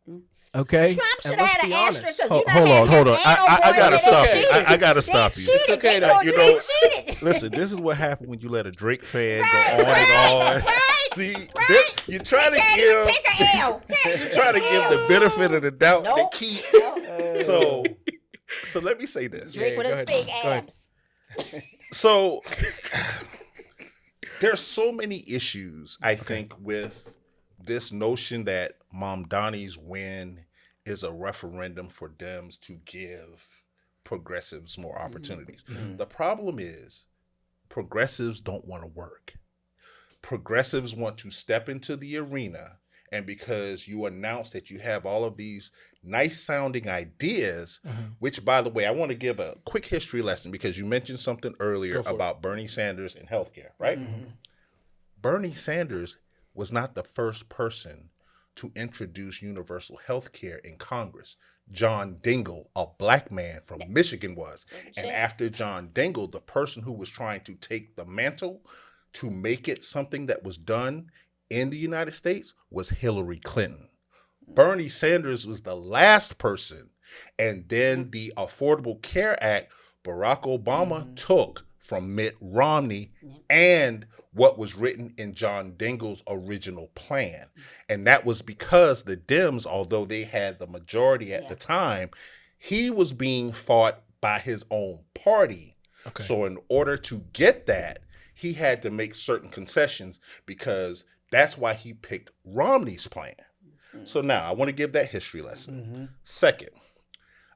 Okay? Trump And should let's have had be an honest. asterisk because Hold you know on. I gotta stop you. I gotta They stop you. cheated. okay, They though. told You you know- they cheated. Listen, this is what happened when you let a Drake fan Right, go on right, and on. right, See, right. you try to Can't even give take a L. you try to give the benefit of the doubt. Nope. They keep No. so let me say this. Drake with go his ahead. fake Go ahead. abs. So there's so many issues, I think, with this notion that Mamdani's win is a referendum for Dems to give progressives more opportunities. The problem is progressives don't want to work. Progressives want to step into the arena, and because you announce that you have all of these nice sounding ideas, which, by the way, I want to give a quick history lesson because you mentioned something earlier Go for it. about Bernie Sanders and healthcare, right? Bernie Sanders was not the first person to introduce universal health care in Congress. John Dingell, a black man from Michigan, was. And after John Dingell, the person who was trying to take the mantle to make it something that was done in the United States was Hillary Clinton. Bernie Sanders was the last person. And then the Affordable Care Act, Barack Obama took from Mitt Romney and what was written in John Dingell's original plan. And that was because the Dems, although they had the majority at the time, he was being fought by his own party. Okay. So in order to get that, he had to make certain concessions because that's why he picked Romney's plan. So now I want to give that history lesson. Second,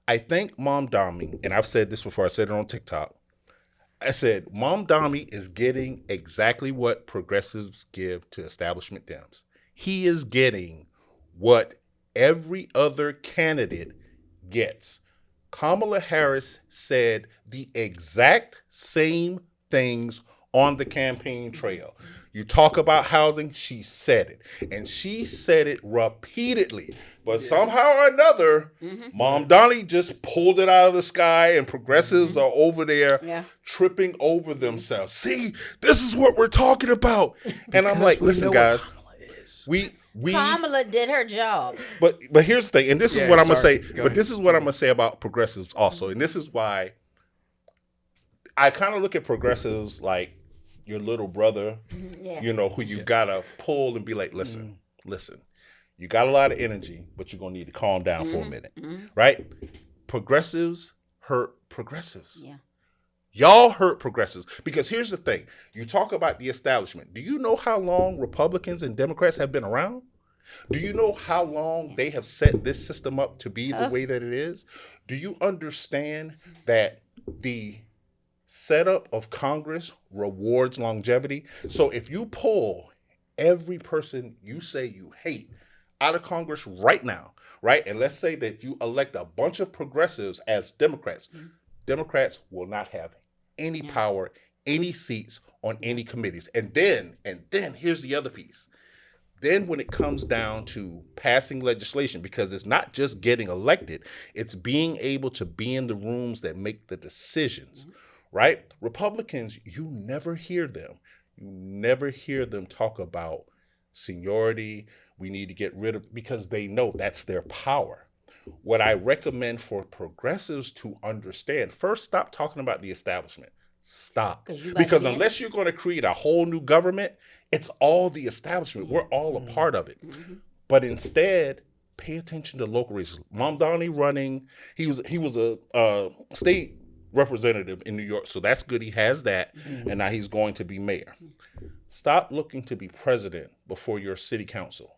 I think Mamdani, and I've said this before, I said it on TikTok, I said Mamdani is getting exactly what progressives give to establishment Dems. He is getting what every other candidate gets. Kamala Harris said the exact same things on the campaign trail. You talk about housing, she said it. And she said it repeatedly. But somehow or another, Mamdani just pulled it out of the sky, and progressives are over there tripping over themselves. See, this is what we're talking about. And I'm like, listen, guys, we Kamala did her job. But here's the thing, and this is what I'm gonna say. Go But ahead. this is what I'm gonna say about progressives also, and this is why I kind of look at progressives like your little brother, you know, who you gotta pull and be like, listen, you got a lot of energy, but you're gonna need to calm down for a minute, right? Progressives hurt progressives. Yeah. Y'all hurt progressives because here's the thing. You talk about the establishment. Do you know how long Republicans and Democrats have been around? Do you know how long they have set this system up to be the way that it is? Do you understand that the setup of Congress rewards longevity? So if you pull every person you say you hate out of Congress right now, right? And let's say that you elect a bunch of progressives as Democrats. Democrats will not have any power, any seats on any committees. And then here's the other piece. Then when it comes down to passing legislation, because it's not just getting elected, it's being able to be in the rooms that make the decisions, right? Republicans, you never hear them. You never hear them talk about seniority. We need to get rid of, because they know that's their power. What I recommend for progressives to understand, first, stop talking about the establishment. Stop. Because unless you're going to create a whole new government, it's all the establishment. We're all a part of it. But instead, pay attention to local races. Mamdani running, he was a state representative in New York, so that's good. He has that, and now he's going to be mayor. Stop looking to be president before your city council,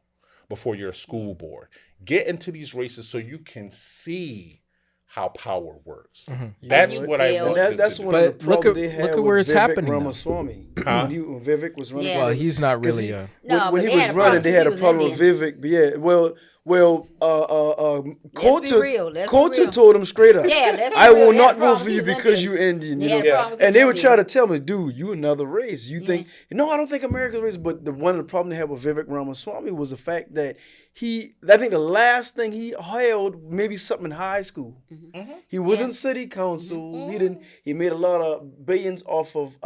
before your school board. Get into these races so you can see how power works. That's what I want. And that's one of the But look problems at- they had look at with where it's Vivek happening now. Ramaswamy. When Vivek was running. Yeah. Well, he's not really a. No, when but he they had was a running, problem they had a because he was problem with Indian. Vivek. But yeah, well, Coulter, real. Let's be Coulter real. told him straight up, Yeah, let's be I real. will He had not a vote problem for because you he was because Indian. you Indian. He You had know? a problem because And they he would was try to tell me, dude, you another race. You Yeah. think, no, I don't think America's race. But one of the problems they had with Vivek Ramaswamy was the fact that I think the last thing he held, maybe something in high school. He was in city council. He made a lot of billions off of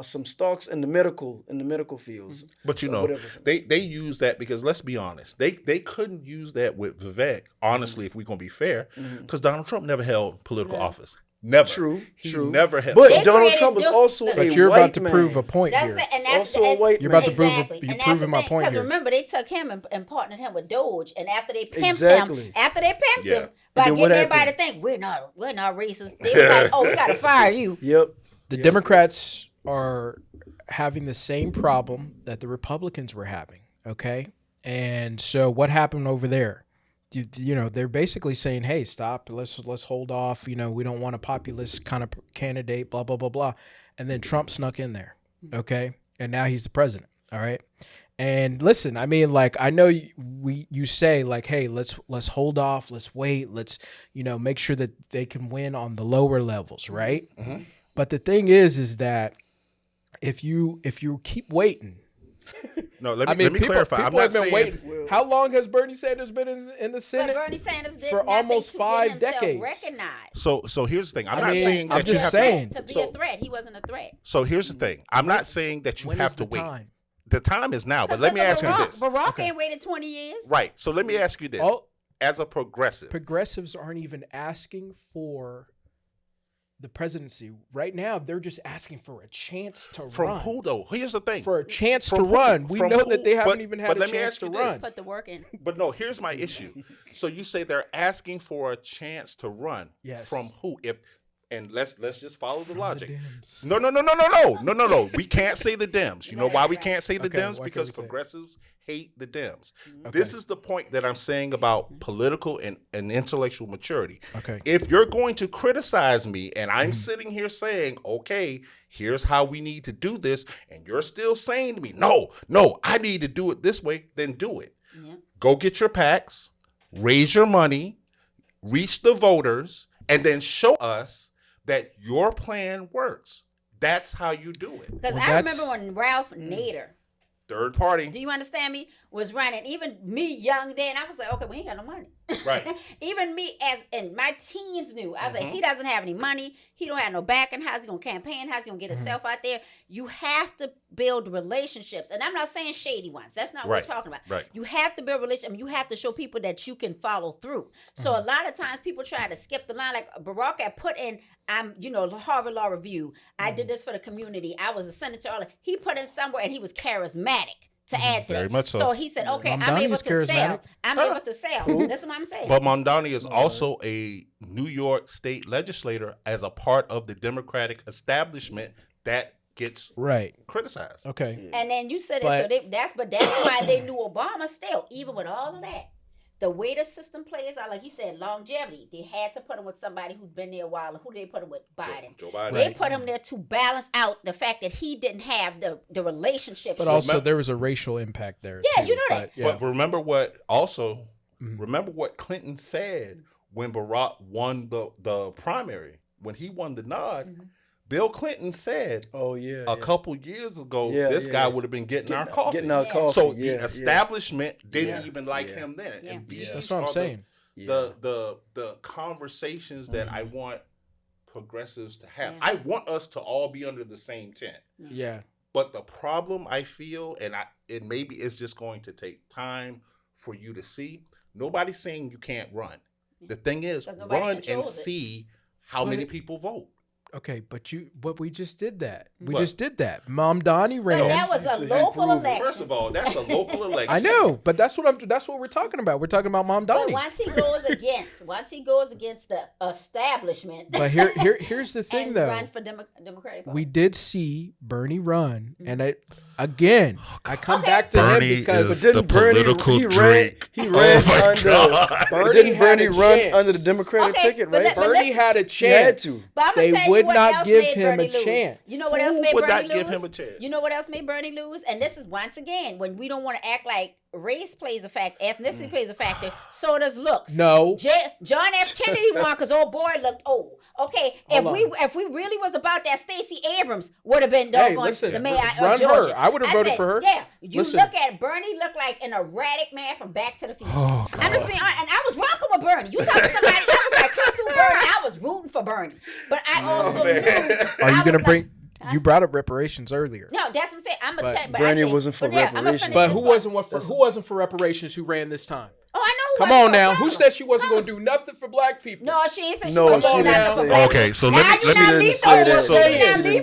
some stocks in the medical fields. But you So know, whatever. they use that because let's be honest, they couldn't use that with Vivek. Honestly, if we're gonna be fair, because Donald Trump never held political office. Never. True. He never held. But They Donald created Trump is different- also But a But you're white about to man. prove a point That's here. the, and that's Also the, a white You're about man. to prove exactly. you're And that's proving the my thing, point because here. remember they took him and partnered him with Doge, and after they pimped Exactly. him, him by then getting what everybody to happened? think we're not racist, they was like, oh, we gotta fire you. Yep. The Democrats are having the same problem that the Republicans were having. Okay, and so what happened over there? You know, they're basically saying, "Hey, stop. Let's hold off. You know, we don't want a populist kind of candidate. Blah blah blah blah." And then Trump snuck in there. Okay, and now he's the president. All right. And listen, I mean, like, I know you say like, hey, let's hold off, let's wait, let's, you know, make sure that they can win on the lower levels, right? But the thing is that if you keep waiting, No, let I me mean, people clarify. I'm have not been saying. waiting. How long has Bernie Sanders been in the But Senate? Bernie Sanders did for nothing almost to 5 get himself decades. recognized. So here's the thing. I'm I not mean, saying I'm that you just have saying. To be So- a threat, he wasn't a threat. So here's the thing. I'm not saying that you When have is to the wait. time? The time is now. But let me Look at ask you Barack. this. Barack ain't waited 20 years. Right. So let me ask you this. All As a progressive, progressives aren't even asking for the presidency right now. They're just asking for a chance to from run. who though? Here's the thing. For a chance to From who? run. We From know who? that they haven't But- even had but a let me chance ask to you run. this. Put the work in. But no, here's my issue. So you say they're asking for a chance to run. Yes. From who? And let's just follow the logic. Dems. No. We can't say the Dems. You know why we can't say the Okay, Dems? why can't Because we say it? progressives hate the Dems. Okay. This is the point that I'm saying about political and intellectual maturity. Okay. If you're going to criticize me and I'm sitting here saying, okay, here's how we need to do this, and you're still saying to me, no, I need to do it this way, then do it. Yeah. Go get your PACs, raise your money, reach the voters, and then show us that your plan works. That's how you do it. Because I remember when Ralph Nader, third party. do you understand me, was running, even me young then, I was like, okay, we ain't got no money. Right. Even me as in my teens knew. I was like, he doesn't have any money. He don't have no backing. How's he going to campaign? How's he going to get himself out there? You have to build relationships. And I'm not saying shady ones. That's not what we're talking about. Right. You have to build relationships. You have to show people that you can follow through. So a lot of times people try to skip the line. Like Barack had put in, Harvard Law Review. I did this for the community. I was a senator. He put in somewhere and he was charismatic to add to Very that. much so. He said, okay, Mamdani I'm able is to sell. charismatic. I'm able to sell. That's what I'm saying. But Mamdani is also a New York state legislator as a part of the Democratic establishment that gets criticized. Okay. And then you said it, but that's why they knew Obama still, even with all of that. The way the system plays out, like he said, longevity. They had to put him with somebody who'd been there a while. Who did they put him with? Biden. Joe Biden. They put him there to balance out the fact that he didn't have the relationships. But also there was a racial impact there. Yeah, too. you know that. But remember what Clinton said when Barack won the primary. When he won the nod, Bill Clinton said, a couple years ago, this guy would have been getting our coffee. So the establishment didn't even like him then. Yeah. And That's what I'm saying. The conversations that I want progressives to have. I want us to all be under the same tent. Yeah. But the problem I feel, and it maybe it's just going to take time for you to see. Nobody's saying you can't run. The thing is, run and see how many people vote. Okay, but we just did that. We just did that. Mamdani ran. But that was a local election. First of all, that's a local election. I know, but that's what we're talking about. We're talking about Mamdani. But once he goes against the establishment. But here's the thing, though. Run for Democratic Party. We did see Bernie run, and I come back to Bernie him because is the political drink. He ran Bernie Bernie run chance. under the Democratic ticket, right? Bernie had a chance. He had to. But They would not give him a chance. You know what else made would Bernie not give lose? him a chance? You know what else made Bernie lose? And this is once again when we don't want to act like race plays a factor, ethnicity plays a factor. So does looks. No. John F. Kennedy won because old boy looked old. Okay, if we really was about that, Stacey Abrams would have been the mayor of Georgia. I would have voted for her. Yeah, look at Bernie. Looked like an erratic man from Back to the Future. Oh, I'm just being honest, and I was rocking with Bernie. You talking to somebody? I was like, come through Bernie. I was rooting for Bernie, but I also knew. Are you gonna bring? You brought up reparations earlier. No, that's what I'm saying. I'm gonna tell. Bernie wasn't for reparations. But who wasn't for reparations? Who ran this time? Oh, I know. Come on now. Who said she wasn't going to do nothing for black people? No, she ain't said she No, wasn't she going didn't to do say black that. Okay, so people. let me didn't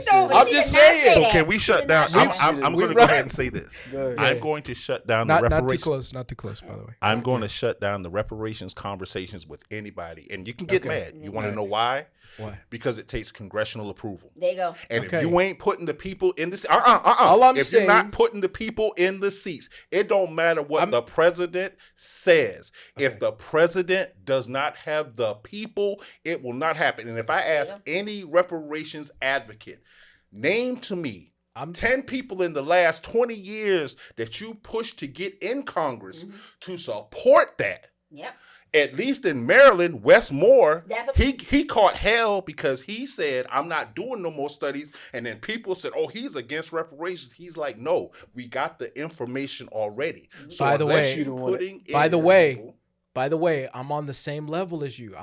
say that. I'm just saying. So can we shut down? I'm going to go ahead and say this. I'm going to shut down the reparations. Not too close, by the way. I'm going to shut down the reparations conversations with anybody. And you can get mad. You want to know why? Why? Because it takes congressional approval. There you go. And Okay. if you ain't putting the people in the All I'm if saying, you're not putting the people in the seats, it don't matter what the president says. If the president does not have the people, it will not happen. And if I ask any reparations advocate, name to me 10 people in the last 20 years that you pushed to get in Congress to support that. Yep. At least in Maryland, Wes Moore, he caught hell because he said, I'm not doing no more studies. And then people said, oh, he's against reparations. He's like, no, we got the information already. So By the way, I'm on the same level as you.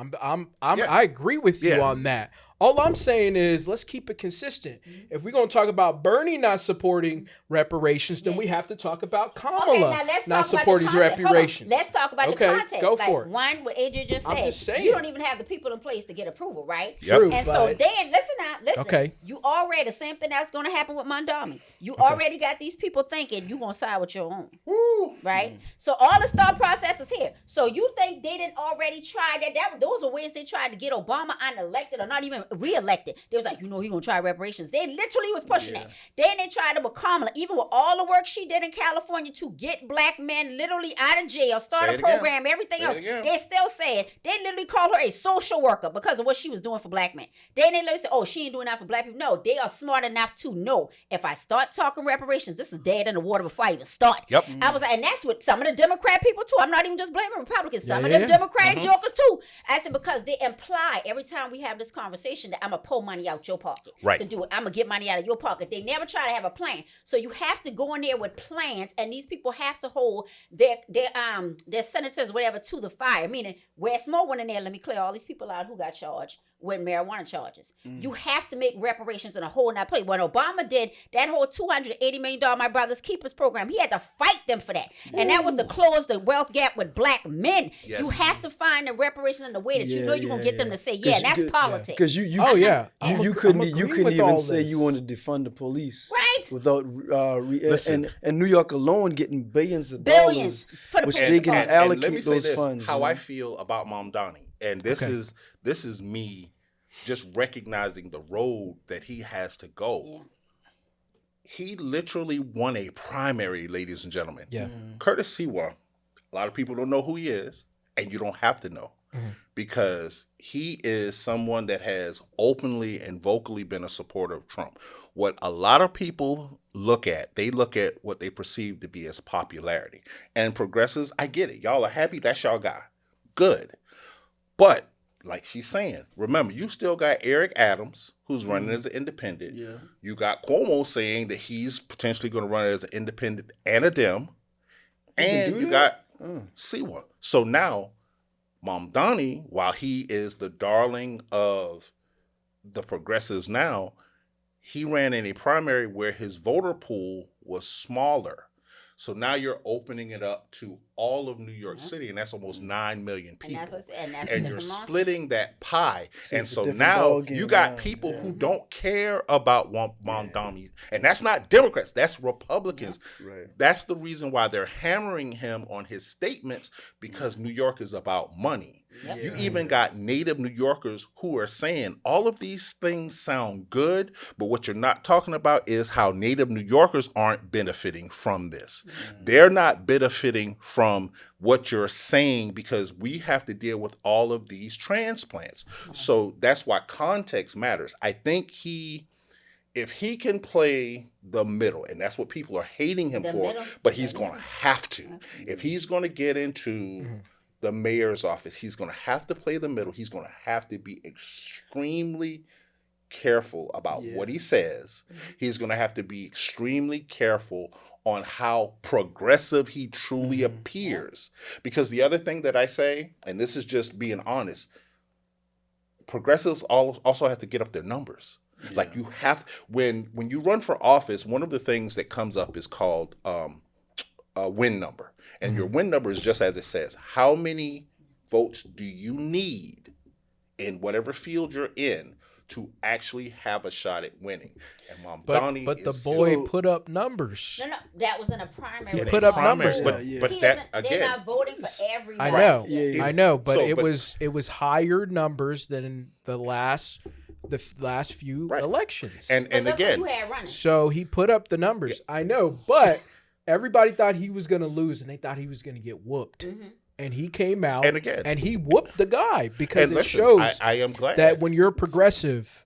I agree with you on that. All I'm saying is let's keep it consistent. If we're going to talk about Bernie not supporting reparations, then we have to talk about Kamala not supporting reparations. Let's talk about the context. Go for it. One, what AJ just said. I'm just saying. You don't even have the people in place to get approval, right? True. And so then, listen. Okay. You already, the same thing that's going to happen with Mamdani. You already got these people thinking you're going to side with your own. Woo. Right? So all the thought process is here. So you think they didn't already try that? Those are ways they tried to get Obama unelected or not even reelected. They was like, he gonna try reparations. They literally was pushing that. Then they tried it with Kamala, even with all the work she did in California to get black men literally out of jail, start a program, everything else. They still said, they literally called her a social worker because of what she was doing for black men. Then they literally said, oh, she ain't doing that for black people. No, they are smart enough to know, if I start talking reparations, this is dead in the water before I even start. Yep. I was like, and that's what some of the Democrat people too. I'm not even just blaming Republicans. Some of them Democratic jokers too. I said, because they imply every time we have this conversation that I'm going to pull money out your pocket to do it. I'm going to get money out of your pocket. They never try to have a plan. So you have to go in there with plans, and these people have to hold their senators, whatever, to the fire. Meaning, Wes Moore went in there, let me clear all these people out who got charged with marijuana charges. You have to make reparations in a whole nother place. When Obama did that whole $280 million My Brother's Keepers program, he had to fight them for that. And that was to close the wealth gap with black men. Yes. You have to find the reparations in the way that you know you're going to get them to say, and that's politics. Because you couldn't even say you wanted to defund the police without and New York alone getting billions of dollars, which they can allocate those funds. How I feel about Mamdani, and this is me just recognizing the road that he has to go. Yeah. He literally won a primary, ladies and gentlemen. Yeah. Curtis Sewa, a lot of people don't know who he is, and you don't have to know, because he is someone that has openly and vocally been a supporter of Trump. What a lot of people look at what they perceive to be as popularity. And progressives, I get it. Y'all are happy, that's y'all guy. Good. But like she's saying, remember, you still got Eric Adams, who's running as an independent. Yeah. You got Cuomo saying that he's potentially going to run as an independent and a Dem. And you got Sewa. So now, Mamdani, while he is the darling of the progressives now, he ran in a primary where his voter pool was smaller. So now you're opening it up to all of New York City, and that's almost 9 million people. And you're splitting that pie. And so now you got people who don't care about Mamdani. And that's not Democrats, that's Republicans. Right. That's the reason why they're hammering him on his statements, because New York is about money. Yep. You even got native New Yorkers who are saying all of these things sound good, but what you're not talking about is how native New Yorkers aren't benefiting from this. They're not benefiting from what you're saying because we have to deal with all of these transplants. So that's why context matters. I think if he can play the middle, and that's what people are hating him for, but he's going to have to. If he's going to get into the mayor's office, he's going to have to play the middle. He's going to have to be extremely careful about what he says. He's going to have to be extremely careful on how progressive he truly appears. Because the other thing that I say, and this is just being honest, progressives also have to get up their numbers. Yeah. Like you have, when you run for office, one of the things that comes up is called a win number. And your win number is just as it says. How many votes do you need in whatever field you're in to actually have a shot at winning? And Mamdani but the boy put up numbers. No, that was in a primary. He put up numbers. But that again, they're not voting for everybody. I know, but it was higher numbers than in the last few elections. And again, so he put up the numbers. Yeah. I know, but everybody thought he was going to lose, and they thought he was going to get whooped. And he came out and he whooped the guy because it shows I am glad that when you're progressive,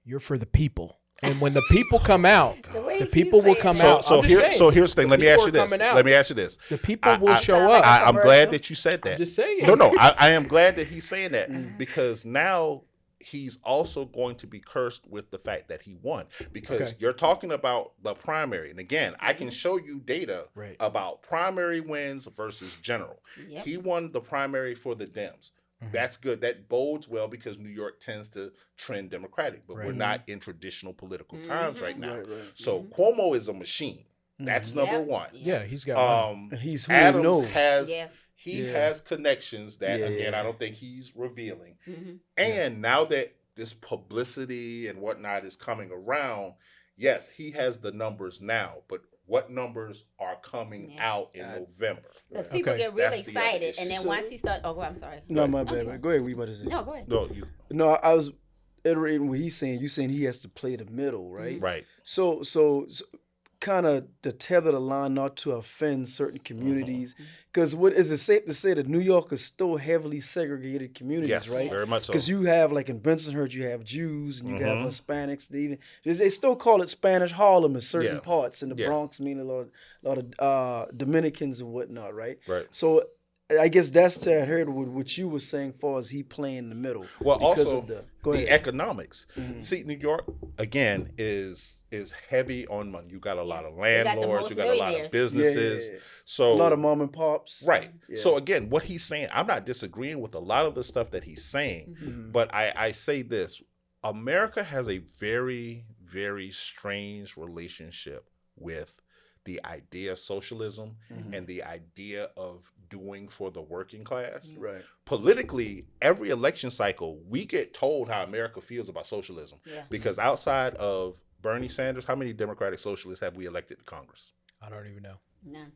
you're for the people. And when the people come out, the people will come out. So here's the thing. Let me ask you this. The people will show up. I'm glad that you said that. I'm just saying. No, I am glad that he's saying that because now he's also going to be cursed with the fact that he won, because you're talking about the primary. And again, I can show you data about primary wins versus general. Yep. He won the primary for the Dems. That's good. That bodes well because New York tends to trend Democratic, but we're not in traditional political times right now. So Cuomo is a machine. That's number one. Yeah, he's got he's Adams has He has connections that, again, I don't think he's revealing. And now that this publicity and whatnot is coming around, yes, he has the numbers now, but what numbers are coming out in November? Because people get really excited, and then once he starts, I'm sorry. No, my bad. Go ahead. We about to say. No, go ahead. No, I was. iterating what he's saying, you saying he has to play the middle, right? Right. So kind of to tether the line not to offend certain communities, because what is it safe to say that New York is still heavily segregated communities, Yes, right? very much so. Because you have, like in Bensonhurst, you have Jews and you have Hispanics. They still call it Spanish Harlem in certain parts. In the Bronx, mean a lot of Dominicans and whatnot, right? Right. So I guess that's to adhere to what you were saying, far as he playing the middle. Well, because also of the economics. See, New York again is heavy on money. You got a lot of landlords. You got a lot of businesses. Yeah. So a lot of mom and pops. Right. Yeah. So again, what he's saying, I'm not disagreeing with a lot of the stuff that he's saying, but I say this: America has a very, very strange relationship with the idea of socialism and the idea of doing for the working class. Right. Politically, every election cycle, we get told how America feels about socialism. Yeah. Because outside of Bernie Sanders, how many Democratic socialists have we elected to Congress? I don't even know. None.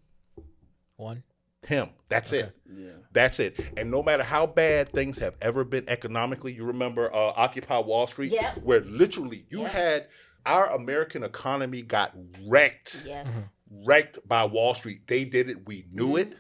One. Him. That's it. Yeah. That's it. And no matter how bad things have ever been economically, you remember Occupy Wall Street, where literally you had our American economy got wrecked. Yes. Wrecked by Wall Street. They did it. We knew it.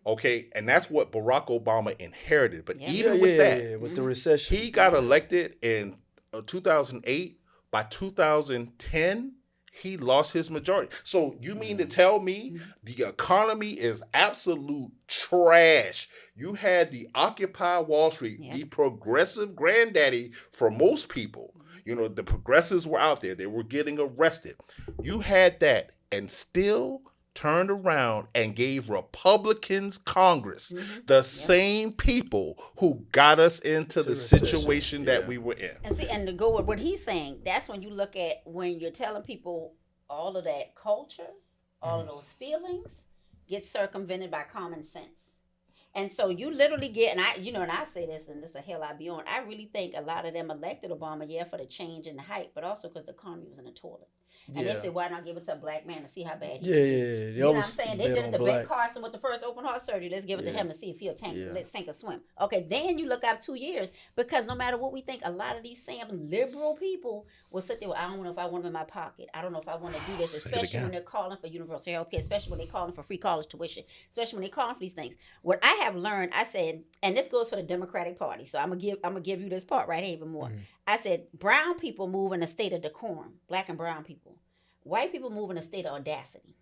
Okay. And that's what Barack Obama inherited. But even with that, with the recession, he got elected in 2008. By 2010, he lost his majority. So you mean to tell me the economy is absolute trash? You had the Occupy Wall Street, the progressive granddaddy for most people. You know, the progressives were out there. They were getting arrested. You had that and still turned around and gave Republicans Congress, the same people who got us into the situation that we were in. And see, and to go with what he's saying, that's when you look at when you're telling people all of that culture, all of those feelings get circumvented by common sense. And so you literally get, and I say this, and this is a hill I be on, I really think a lot of them elected Obama, for the change and the hype, but also because the economy was in the toilet. And they said, why not give it to a black man to see how bad he is? You know what I'm saying? They did it to Ben Carson with the first open heart surgery. Let's give it to him to see if he'll sink or swim. Okay, then you look up 2 years, because no matter what we think, a lot of these same liberal people will sit there, I don't know if I want them in my pocket. I don't know if I want to do this, especially when they're calling for universal health care, especially when they're calling for free college tuition, especially when they're calling for these things. What I have learned, I said, and this goes for the Democratic Party, so I'm gonna give you this part right here even more. I said, brown people move in a state of decorum, black and brown people. White people move in a state of audacity.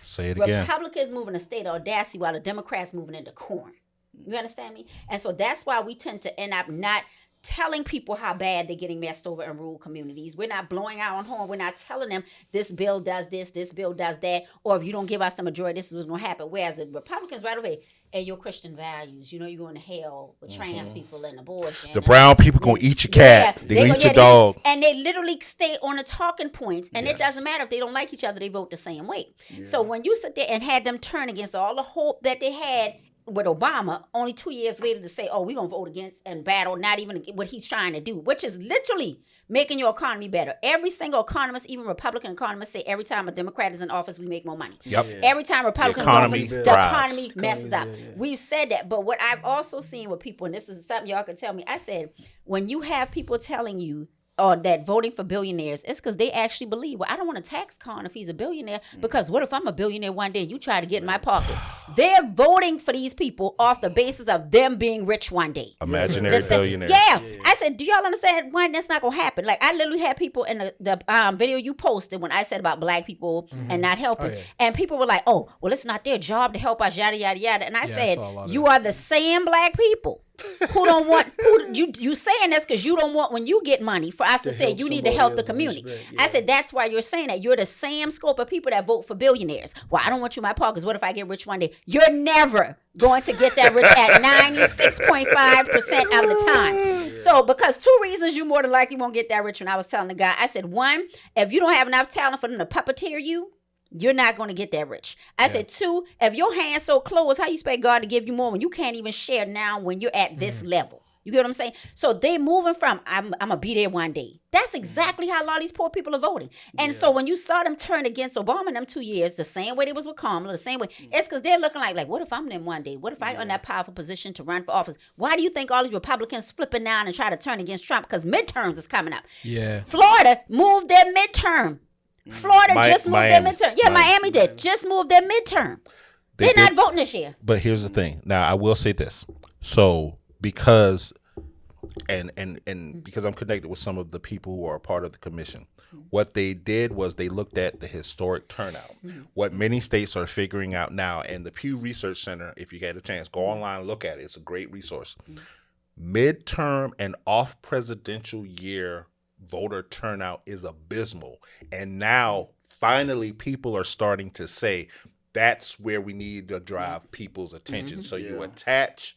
Say it again. Republicans move in a state of audacity while the Democrats moving into corn. You understand me? And so that's why we tend to end up not telling people how bad they're getting messed over in rural communities. We're not blowing our own horn. We're not telling them this bill does this bill does that, or if you don't give us the majority, this is what's going to happen. Whereas the Republicans right away, and your Christian values, you're going to hell with trans people and abortion. The brown people going to eat your cat. They going to eat your dog. And they literally stay on the talking points. And it doesn't matter if they don't like each other, they vote the same way. Yeah. So when you sit there and had them turn against all the hope that they had with Obama, only 2 years later to say, we're going to vote against and battle not even what he's trying to do, which is literally making your economy better. Every single economist, even Republican economists, say every time a Democrat is in office, we make more money. Yep. Yeah. Every time Republicans in office, the economy messes up. Yeah. We've said that. But what I've also seen with people, and this is something y'all can tell me, I said, when you have people telling you, or that voting for billionaires, it's because they actually believe, I don't want to tax Con if he's a billionaire, because what if I'm a billionaire one day and you try to get in my pocket? They're voting for these people off the basis of them being rich one day. Imaginary billionaires. Yeah. I said, do y'all understand? One, that's not going to happen. Like, I literally had people in the video you posted when I said about black people and not helping. And people were like, well, it's not their job to help us, yada, yada, yada. And I said, you are the same black people who don't want, you saying this because you don't want, when you get money, for us to say you need to help the community. I said, that's why you're saying that. You're the same scope of people that vote for billionaires. Well, I don't want you in my pockets. What if I get rich one day? You're never going to get that rich at 96.5% of the time. So, because 2 reasons you more than likely won't get that rich. When I was telling the guy, I said, one, if you don't have enough talent for them to puppeteer you, you're not going to get that rich. I said, 2, if your hands so closed, how you expect God to give you more when you can't even share now when you're at this level? You get what I'm saying? So they moving from I'm gonna be there one day. That's exactly how a lot of these poor people are voting. And so when you saw them turn against Obama in them 2 years, the same way they was with Kamala, the same way, it's because they're looking like, what if I'm them one day? What if I in that powerful position to run for office? Why do you think all these Republicans flipping down and try to turn against Trump? Because midterms is coming up. Yeah. Florida moved their midterm. Florida just moved their midterm. Yeah, Miami did. Just moved their midterm. They're not voting this year. But here's the thing. Now, I will say this. So because and because I'm connected with some of the people who are a part of the commission, what they did was they looked at the historic turnout. What many states are figuring out now, and the Pew Research Center, if you get a chance, go online and look at it. It's a great resource. Midterm and off presidential year voter turnout is abysmal. And now finally people are starting to say that's where we need to drive people's attention. So you attach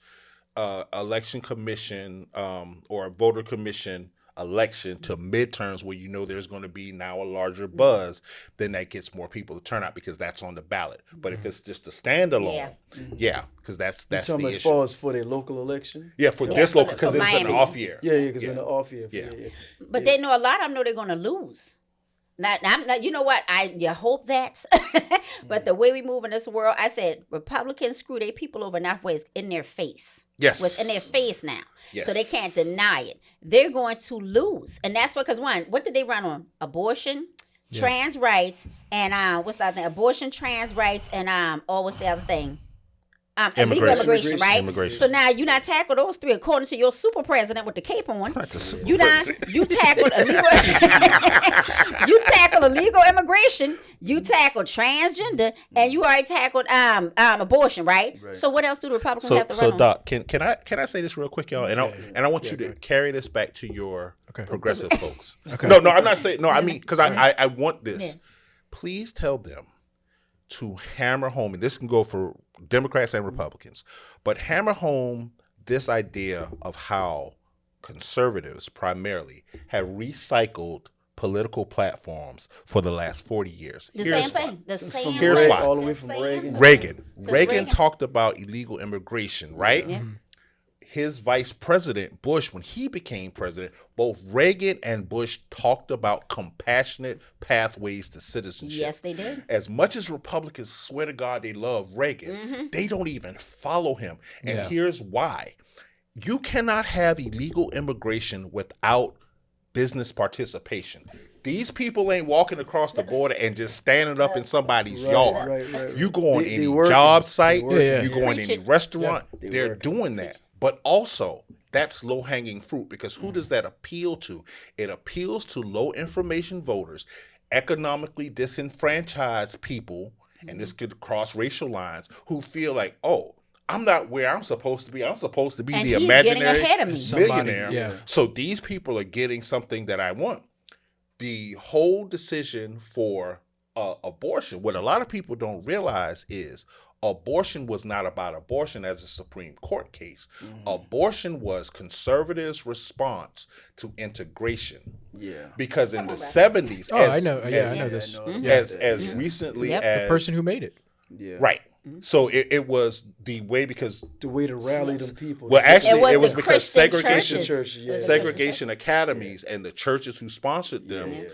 election commission or a voter commission election to midterms where you know there's going to be now a larger buzz, then that gets more people to turn out because that's on the ballot. But if it's just a standalone, because that's the issue. As far as for their local election? Yeah, for this local, because it's an off year. Yeah, because in the off year. But they know a lot of them know they're going to lose. Not, you know what? You hope that. But the way we move in this world, I said, Republicans screw their people over enough ways in their face. Yes. What's in their face now. Yes. So they can't deny it. They're going to lose. And that's what, because what did they run on? Abortion, trans rights, and what's the other thing? Abortion, trans rights, and what's the other thing? Illegal immigration, right? Immigration. So now you not tackle those three according to your super president with the cape on. That's a super You tackle illegal. You tackle illegal immigration. You tackle transgender, and you already tackled abortion, right? So what else do the Republicans have to run on? So Doc, can I say this real quick, y'all? And I want you to carry this back to your progressive folks. Okay. No, I'm not saying. No, I mean because I want this. Please tell them to hammer home, and this can go for Democrats and Republicans, but hammer home this idea of how conservatives primarily have recycled political platforms for the last 40 years. Here's why. Here's why. All the way from Reagan. Reagan talked about illegal immigration, right? Yeah. His vice president, Bush, when he became president, both Reagan and Bush talked about compassionate pathways to citizenship. Yes, they did. As much as Republicans swear to God they love Reagan, they don't even follow him. And here's why. You cannot have illegal immigration without business participation. These people ain't walking across the border and just standing up in somebody's yard. Right. You go on any job site, you go on any restaurant, they're doing that. But also, that's low-hanging fruit because who does that appeal to? It appeals to low-information voters, economically disenfranchised people, and this could cross racial lines, who feel like, oh, I'm not where I'm supposed to be. I'm supposed to be the imaginary millionaire. Yeah. So these people are getting something that I want. The whole decision for abortion, what a lot of people don't realize is abortion was not about abortion as a Supreme Court case. Abortion was conservatives' response to integration. Yeah. Because in the 70s, I know this. As recently as the person who made it. Yeah. Right. So it was the way because the way to rally them people. Well, actually, it was because segregation segregation academies and the churches who sponsored them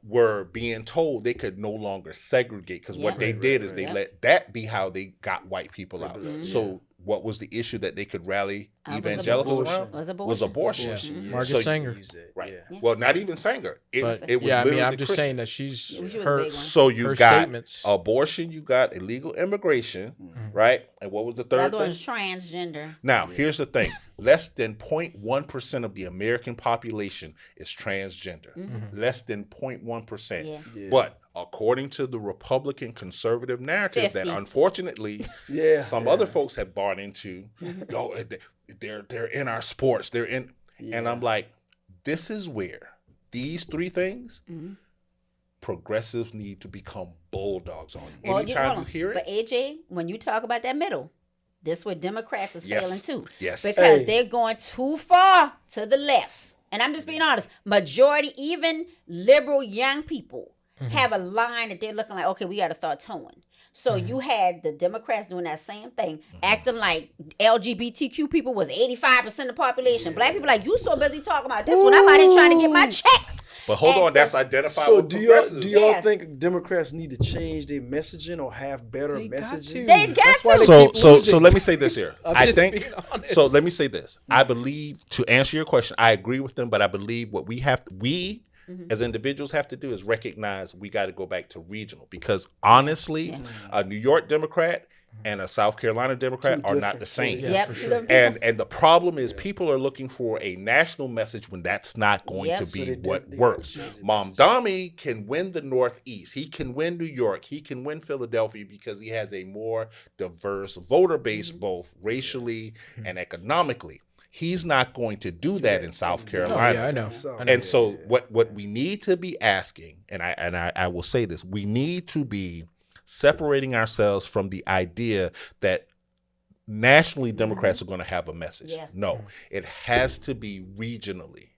were being told they could no longer segregate because what they did is they let that be how they got white people out. So what was the issue that they could rally evangelicals around? Was abortion. Margaret Sanger. Right. Yeah. Well, not even Sanger. It was literally I'm just Christian. saying that she's her. So you got statements. Abortion, you got illegal immigration, right? And what was the third thing? The other one's transgender. Now, here's the thing. Less than 0.1% of the American population is transgender. Less than 0.1%. But according to the Republican conservative narrative 50. That unfortunately some other folks have bought into, they're in our sports, they're in, and I'm like, this is where these three things progressives need to become bulldogs on. Anytime you hear it. But AJ, when you talk about that middle, this is where Democrats is failing too. Yes. Because they're going too far to the left. And I'm just being honest. Majority, even liberal young people, have a line that they're looking like, okay, we got to start towing. So you had the Democrats doing that same thing, acting like LGBTQ people was 85% of the population. Black people like, you so busy talking about this when I'm out here trying to get my check. But hold And on, so- that's identified So with do progressives. y'all Yeah. think Democrats need to change their messaging or have better They got messaging? to. They got That's why to. they So keep so losing. let me say this here. I'm I just think being honest. so. Let me say this. I believe, to answer your question, I agree with them, but I believe what we as individuals have to do is recognize we got to go back to regional, because honestly, a New York Democrat and a South Carolina Democrat Two are not different the same. things. Yep, for two sure. different people. And the problem is people are looking for a national message when that's not going Yep. to So be they what gotta works. change the Mamdani can win the Northeast. He can win New York. He can win Philadelphia because he has a more diverse voter base, both racially and economically. He's not going to do that in South Oh, Carolina. yeah, I know. So- I know. And so what we need to be asking, and I will say this, we need to be separating ourselves from the idea that nationally Democrats are going to have a message. Yeah. No, it has to be regionally.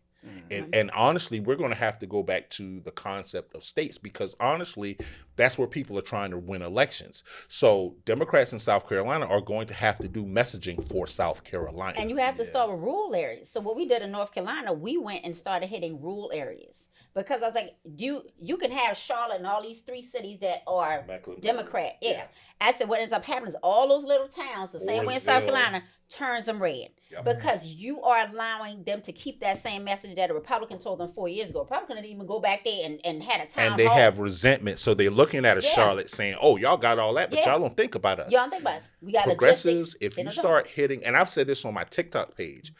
And honestly, we're going to have to go back to the concept of states, because honestly, that's where people are trying to win elections. So Democrats in South Carolina are going to have to do messaging for South Carolina. And you have to start with rural areas. So what we did in North Carolina, we went and started hitting rural areas. Because I was like, you can have Charlotte and all these 3 cities that are Mecklenburg. Democrat. Yeah. I said what ends up happening is all those little towns, the same way in South Mooresville. Carolina, turns them red. Yep. Because you are allowing them to keep that same message that a Republican told them 4 years ago. Republican didn't even go back there and had a town And they hall. have resentment. So they're looking at a Yeah. Charlotte saying, oh, y'all got all that, but Yeah. y'all don't think about us. Y'all don't think about us. We got Progressives, logistics. if They you don't start hitting, and I've said this on my TikTok page,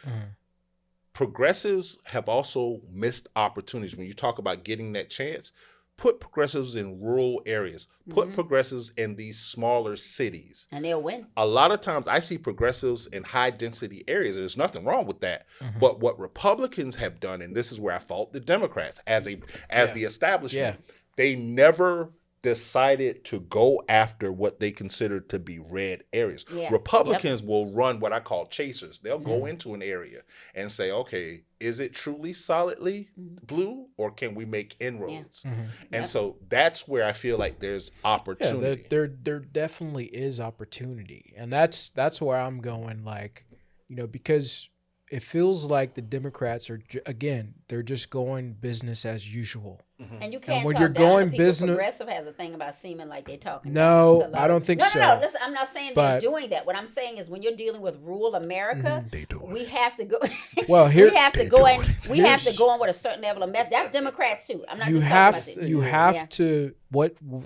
progressives have also missed opportunities. When you talk about getting that chance, put progressives in rural areas, put progressives in these smaller cities. and they'll win. A lot of times I see progressives in high density areas. There's nothing wrong with that. But what Republicans have done, and this is where I fault the Democrats as the establishment, they never decided to go after what they consider to be red areas. Yeah. Republicans will run what I call chasers. They'll go into an area and say, okay, is it truly solidly blue, or can we make inroads? And so that's where I feel like there's opportunity. Yeah, there definitely is opportunity, and that's where I'm going. Like, because it feels like the Democrats are they're just going business as usual. And you can't when talk you're down going to people. business- Progressive has a thing about seeming like they're talking. No, down to I don't think no, so. No, listen, I'm not saying they're But- doing that. What I'm saying is when you're dealing with rural America, They do we have to go. Well, here- we have to They go do in. it. We have to go in with a certain level of mess. That's Democrats too. I'm not. You just have talking about you it. have Yeah. to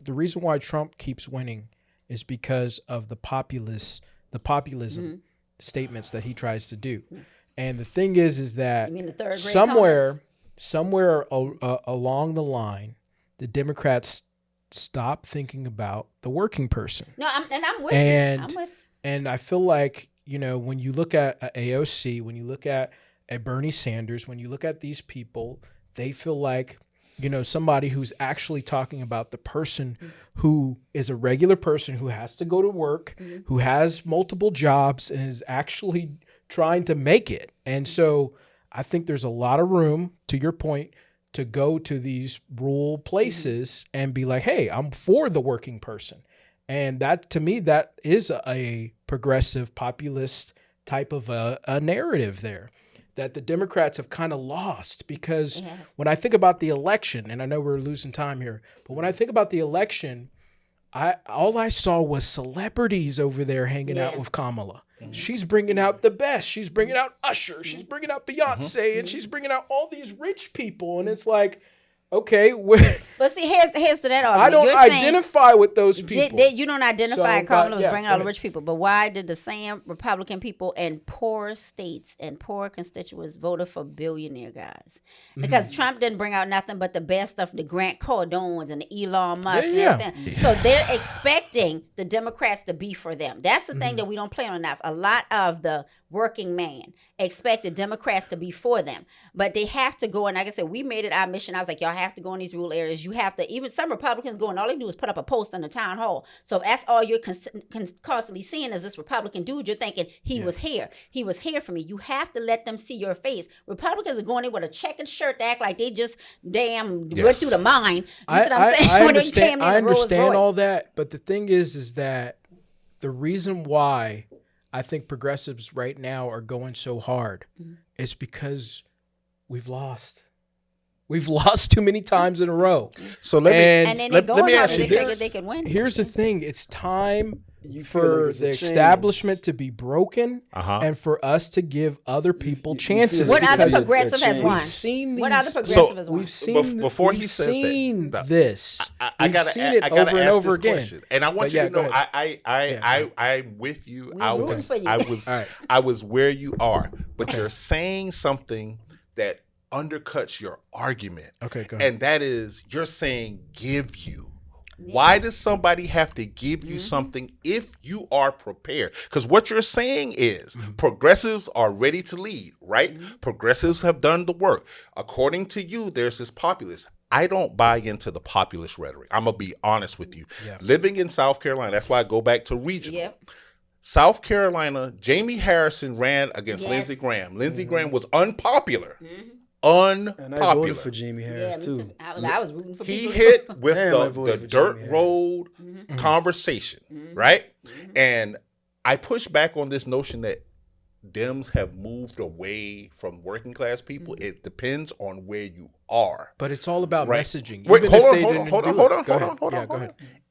the reason why Trump keeps winning is because of the populism statements that he tries to do. And the thing is that You mean the third grade somewhere along the line, the Democrats stop thinking about the working person. No, I'm with And- you. I'm with. And I feel like, when you look at AOC, when you look at Bernie Sanders, when you look at these people, they feel like, somebody who's actually talking about the person who is a regular person who has to go to work, who has multiple jobs and is actually trying to make it. And so I think there's a lot of room, to your point, to go to these rural places and be like, hey, I'm for the working person. And that, to me, that is a progressive populist type of a narrative there that the Democrats have kind of lost. Because when I think about the election, and I know we're losing time here, but when I think about the election, all I saw was celebrities over there hanging out with Kamala. She's bringing out the best. She's bringing out Usher. She's bringing out Beyonce, and she's bringing out all these rich people. And it's like, okay, But see, here's to that argument. I don't You're saying- identify with those people. You don't identify So, and Kamala but, was yeah, bringing go all the ahead. rich people. But why did the same Republican people in poor states and poor constituents voted for billionaire guys? Because Trump didn't bring out nothing but the best of the Grant Cardones and the Elon Musk Yeah. and everything. So they're expecting the Democrats to be for them. That's the thing that we don't play on enough. A lot of the working man expect the Democrats to be for them. But they have to go, and like I said, we made it our mission. I was like, y'all have to go in these rural areas. You have to, even some Republicans go and all they do is put up a post on the town hall. So if that's all you're constantly seeing is this Republican dude, you're thinking he was here. He was here for me. You have to let them see your face. Republicans are going in with a checkered shirt to act like they just went through the mine. You see what I'm saying? I understand all that, but the thing is that the reason why I think progressives right now are going so hard is because we've lost. We've lost too many times in a row. So let me ask you this. They can win. Here's the thing. It's time You feel for like it's the a establishment change. to be broken and for us to give other people chances. What other because progressive has won? We've seen these, What other progressive has won? We've seen before he we've says seen that, this. I We've gotta seen it I gotta over and ask over this again. question, and I want But you yeah, to know go ahead. I'm with you. We're rooting for you. I was where you are, but you're saying something that undercuts your argument. Okay, go ahead. And that is, you're saying give you. Why does somebody have to give you something if you are prepared? Because what you're saying is progressives are ready to lead, right? Progressives have done the work. According to you, there's this populist. I don't buy into the populist rhetoric. I'm going to be honest with you. Yeah. Living in South Carolina, that's why I go back to regional. Yep. South Carolina, Jamie Harrison ran against Yes. Lindsey Graham. Lindsey Graham was unpopular. And I voted Unpopular. for Jamie Yeah, Harris me too. too. I was rooting for He people. hit with Damn, I the voted for dirt Jamie Harris. road conversation, right? And I push back on this notion that Dems have moved away from working class people. It depends on where you are. But it's all about Right. messaging. Wait, even hold if on, they hold didn't on, hold do on, it. hold on, Go hold ahead. on, hold Yeah, on, go hold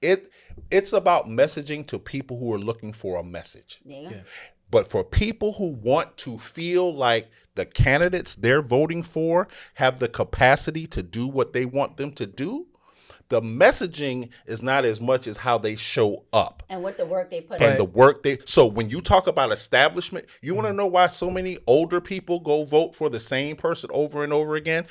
ahead. on. It's about messaging to people who are looking for a message. Yeah. But for people who want to feel like the candidates they're voting for have the capacity to do what they want them to do, the messaging is not as much as how they show up And what the work they put and in. the work they. So when you talk about establishment, you want to know why so many older people go vote for the same person over and over again?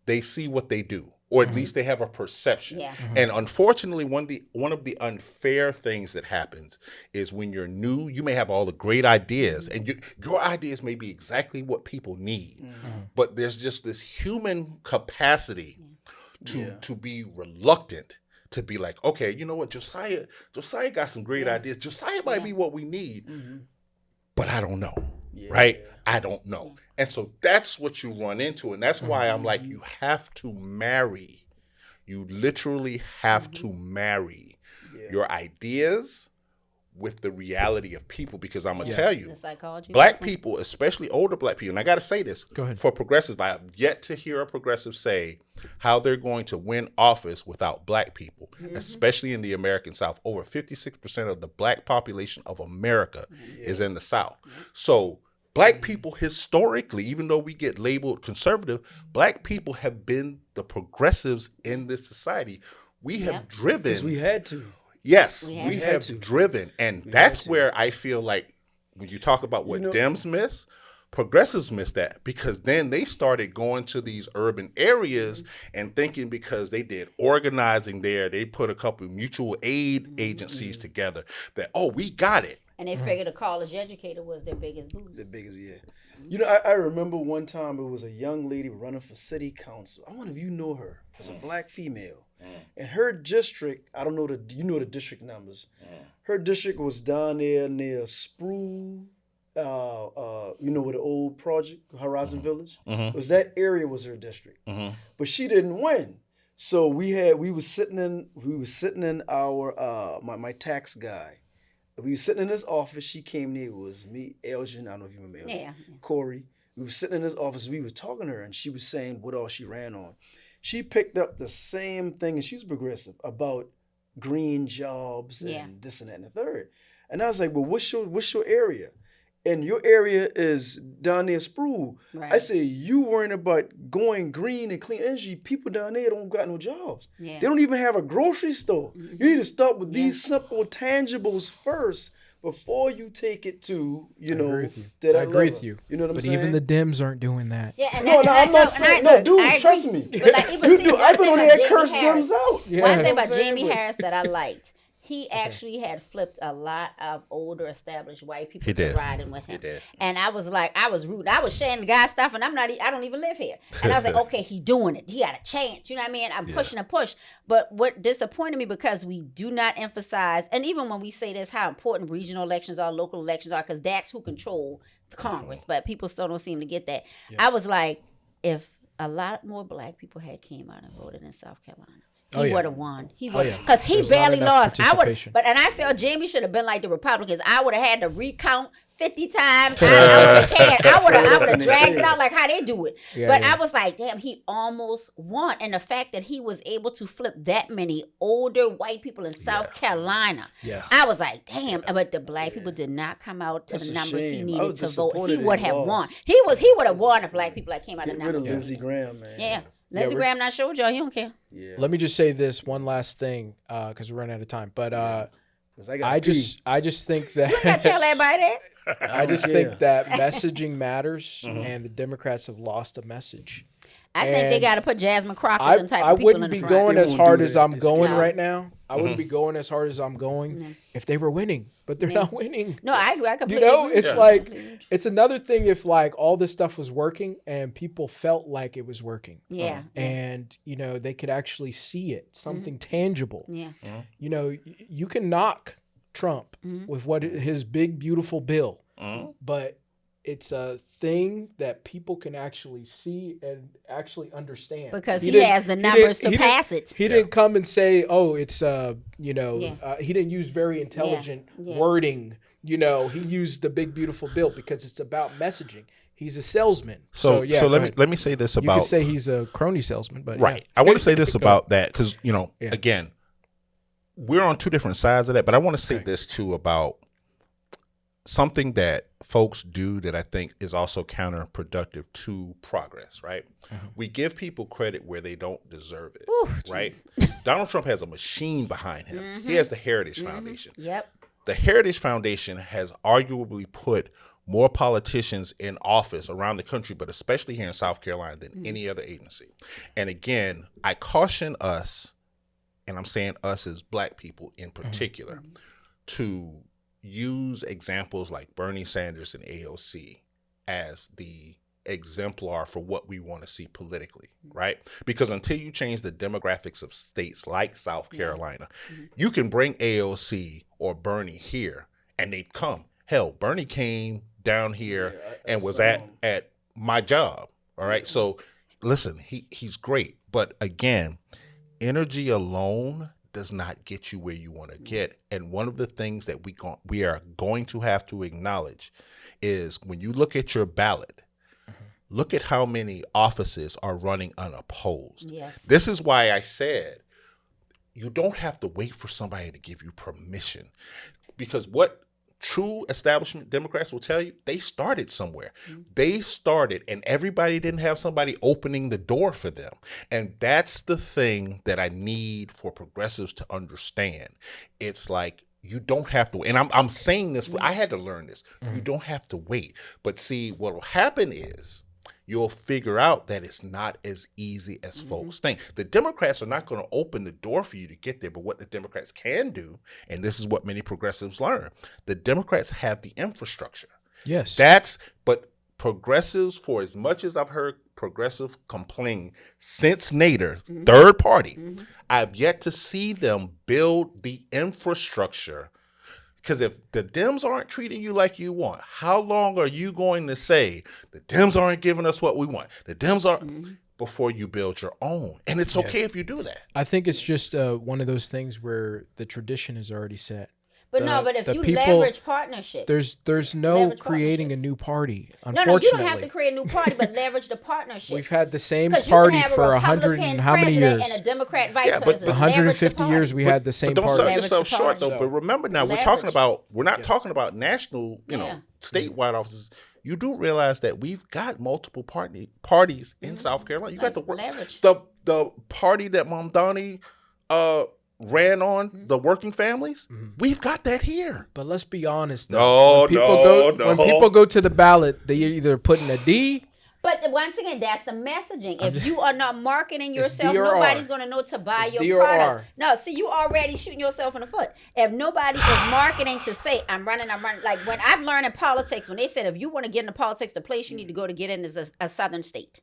They see what they do, or at least they have a perception. Yeah. And unfortunately, one of the unfair things that happens is when you're new, you may have all the great ideas, and your ideas may be exactly what people need, but there's just this human capacity to be reluctant. To be like, okay, you know what, Josiah got some great ideas. Josiah might be what we need, but I don't know, right? I don't know. And so that's what you run into. And that's why I'm like, you have to marry. You literally have to marry your ideas with the reality of people. Because I'm going to tell you, The psychology. black people, especially older black people, and I got to say this, Go ahead. for progressives, I have yet to hear a progressive say how they're going to win office without black people, especially in the American South. Over 56% of the black population of America is in the South. So black people historically, even though we get labeled conservative, black people have been the progressives in this society. We have driven. Because we had to. Yes, We we had have to. driven. And We that's had to. where I feel like when you talk about what Dems miss, progressives miss that, because then they started going to these urban areas and thinking because they did organizing there, they put a couple of mutual aid agencies together that, oh, we got it. And they figured a college educator was their biggest boost. The biggest, yeah. You know, I remember one time it was a young lady running for city council. I wonder if you know her. It's a black female. And her district, I don't know you know the district numbers. Her district was down there near Spru, you know, with the old project, Horizon Village. It was that area was her district. But she didn't win. So we was sitting in our my tax guy. We were sitting in his office. She came near. It was me, Elgin. I don't know if you remember Elgin. Yeah. Corey. We were sitting in his office. We were talking to her, and she was saying what all she ran on. She picked up the same thing, and she's progressive, about green jobs and this and that and the third. And I was like, well, what's your area? And your area is down near Spru. Right. I said, you worrying about going green and clean energy. People down there don't got no jobs. Yeah. They don't even have a grocery store. You need to start with these simple tangibles first before you take it to, you know, I agree with you. that I agree with you. You know what I'm But saying? even the Dems aren't doing that. Yeah, and No, that, I'm not saying, no, dude, I trust agree. me. But like, even You see, do. one I've been thing on about there Jamie curse Harris- them out. Yeah. One You thing know about what I'm saying? Jamie Harris that I liked, he actually had flipped a lot of older established white people He to did. riding with him. He did. And I was like, I was rude. I was sharing the guy stuff, and I don't even live here. And I was like, okay, he doing it. He got a chance. You know what I mean? I'm pushing a push. But what disappointed me, because we do not emphasize, and even when we say this, how important regional elections are, local elections are, because that's who control Congress. But people still don't seem to get that. I was like, if a lot more black people had came out and voted in South Carolina, he would have won. He would, because he There's not barely enough lost. participation. And I felt Jamie should have been like the Republicans. I would have had to recount 50 times. I would have dragged it out like how they do it. But I was like, damn, he almost won. And the fact that he was able to flip that many older white people in South Carolina, I was like, damn. But the black people did not come out to the numbers he needed to vote. He would have won. He would have won if black people came out Get of rid numbers. of Lindsey Graham, man. Yeah. Lindsey Graham not showed y'all. He don't care. Yeah. Let me just say this one last thing, because we're running out of time. But 'Cause I just think that You gotta tell everybody that. I just think that messaging matters, and the Democrats have lost a message. I think they And got to put Jasmine Crockett, them type I of people wouldn't in the be front. going They as won't hard do as that. I'm It's going scary. right now. I wouldn't be going as hard as I'm going if they were winning, but they're not winning. No, I agree. I You completely know, agree. it's like, it's another thing if like all this stuff was working and people felt like it was working. Yeah. And, you know, they could actually see it, something tangible. Yeah. You know, you can knock Trump with what his big, beautiful bill, but it's a thing that people can actually see and actually understand. Because he didn't- has the he numbers didn't- to pass it. He didn't come and say, "Oh, it's you know," Yeah. he didn't use very intelligent Yeah. wording. You know, he used the big beautiful bill because it's about messaging. He's a salesman. So yeah, go let ahead. me say this You about could say he's a crony salesman, but right. yeah. I want to say this Go about that because Yeah. again, we're on two different sides of that. But I want to say Okay. this too about something that folks do that I think is also counterproductive to progress. Right? We give people credit where they don't deserve it. Ooh, right? jeez. Donald Trump has a machine behind him. He has the Heritage Foundation. Yep. The Heritage Foundation has arguably put more politicians in office around the country, but especially here in South Carolina, than any other agency. And again, I caution us, and I'm saying us as black people in particular, to use examples like Bernie Sanders and AOC as the exemplar for what we want to see politically, right? Because until you change the demographics of states like South Carolina, you can bring AOC or Bernie here and they've come. Hell, Bernie came down here and was at my job. All right. So listen, he's great. But again, energy alone does not get you where you want to get. And one of the things that we are going to have to acknowledge is when you look at your ballot, look at how many offices are running unopposed. Yes. This is why I said you don't have to wait for somebody to give you permission. Because what true establishment Democrats will tell you, they started somewhere. They started, and everybody didn't have somebody opening the door for them. And that's the thing that I need for progressives to understand. It's like, you don't have to, and I'm saying this, I had to learn this. You don't have to wait. But see, what will happen is you'll figure out that it's not as easy as folks think. The Democrats are not going to open the door for you to get there, but what the Democrats can do, and this is what many progressives learn, the Democrats have the infrastructure. Yes. But progressives, for as much as I've heard progressives complain since Nader, third party, I've yet to see them build the infrastructure. Because if the Dems aren't treating you like you want, how long are you going to say the Dems aren't giving us what we want? The Dems aren't, before you build your own. And it's okay if you do that. I think it's just one of those things where the tradition is already set. But but if the you people- leverage partnerships. There's no Leverage creating a partnerships. new party. No, Unfortunately, you don't have to create a new party, but leverage the partnership. we've had the same 'Cause you party can have a for 100 Republican and how many years? president and a Democrat vice Yeah, but president. Leverage the 150 years party. we had the same But don't sell party. yourself Leverage the short though. party. But remember now, we're not talking about national, statewide offices. You do realize that we've got multiple parties in South Carolina. You got Leverage. the party that Mamdani ran on, the working families. We've got that here. But let's be honest. No, Though. When people no. go to the ballot, they either put in a D But once again, that's the messaging. If you are not marketing It's yourself, DRR. nobody's going to know to buy It's your DRR. product. No, see, you already shooting yourself in the foot. If nobody is marketing to say, I'm running. Like when I've learned in politics, when they said, if you want to get into politics, the place you need to go to get in is a southern state.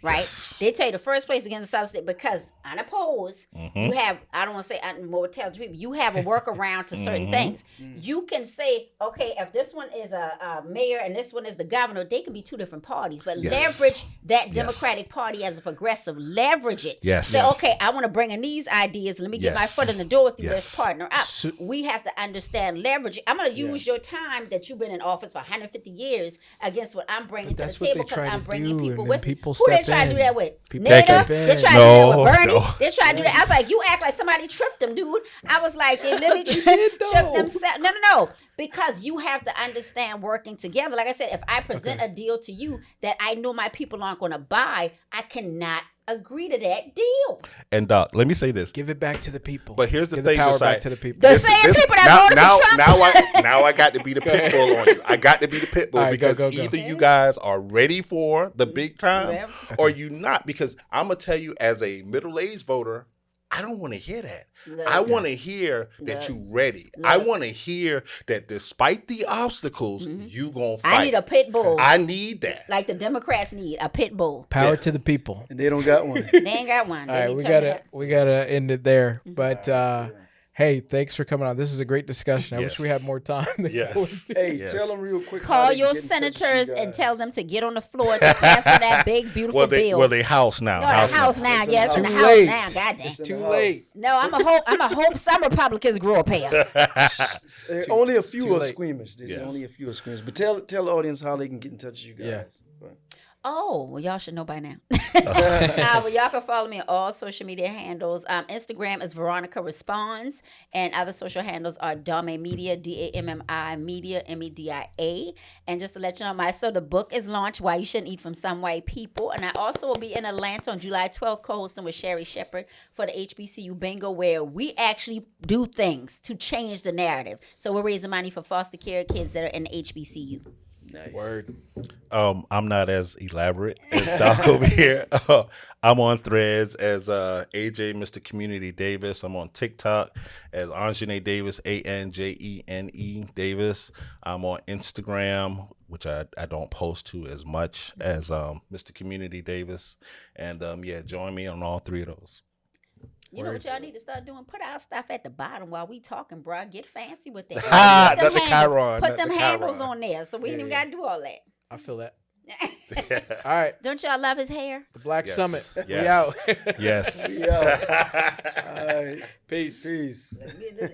Right? Yes. They tell you the first place to get in the southern state because unopposed, you have, I don't want to say more intelligent people, you have a workaround to certain things. You can say, okay, if this one is a mayor and this one is the governor, they can be two different parties, but Yes. leverage that Democratic Party as a progressive, leverage it. Yes. Say, okay, I want to bring in these ideas. Let me get my Yes. foot in the door with you. Yes. Let's partner up. We have to understand leverage. I'm going to use your time that you've been in office for 150 years against what I'm bringing to the that's what table they try because to I'm bringing do, people and with then people who they step try to do in. that with? People Nader? step They in. try to do that No, with Bernie. no. They try to do that. I was like, you act like somebody tripped them, dude. I was like, they literally did, tripped though. themselves. No. Because you have to understand working together. Like I said, if I present a deal to you that I know my people aren't going to buy, I cannot agree to that deal. And Doc, let me say this. Give it back to the people. But here's the Give thing, the power Josiah. back to the people. The same people that now, voted for Trump. now I got to be the pit bull on you. I got to be the pit bull All right, go, because go. either you guys are ready for the big time Yeah. or you not. Because I'm gonna tell you, as a middle-aged voter, I don't want to hear that. Look. I want to hear that you ready. I want to hear that despite the obstacles, you gonna fight. I need a pit bull. I need that. Like the Democrats need a pit bull. Power Yeah. to the people. And they don't got one. They ain't got one. All They right, need we to turn it gotta up. we gotta end it there. But hey, thanks for coming on. This is a great discussion. I wish we had Yes. more time. to go Yes. into. Hey, Yes. tell them real quick. how Call they your can get in touch with you senators and tell guys. them to get on the floor to pass that big, beautiful bill. They house now. No, the house now. It's in Yes, the in the house. house late. now. Goddamn. It's in Too the late. house. No, I'm a hope some Republicans grow up here. Only a too few are late. squeamish. They say Yes. only a few are squeamish. But tell the audience how they can get in touch with you guys. Yeah. But- Oh, well, y'all should know by now. Well, y'all can follow me on all social media handles. Instagram is Veronica Responds, and other social handles are Dame Media, DAMMI Media, MEDIA. And just to let you know, the book is launched, Why You Shouldn't Eat from Some White People. And I also will be in Atlanta on July 12th, co-hosting with Sherry Shepard for the HBCU Bingo, where we actually do things to change the narrative. So we're raising money for foster care kids that are in the HBCU. Nice. Word. I'm not as elaborate as Doc over here. I'm on Threads as AJ Mr. Community Davis. I'm on TikTok as Anjane Davis, ANJENE Davis. I'm on Instagram, which I don't post to as much as Mr. Community Davis. And join me on all three of those. You know what y'all need to start doing? Put our stuff at the bottom while we talking, bro. Get fancy with that. Ah, Put them not the handles- Chiron, Put not them the handles Chiron. on there, so we ain't even got to do all that. I feel that. All right. Don't y'all love his hair? The Black Yes. Summit. We Yes. out. Yes. We out. All right. Peace. Peace. Let's get this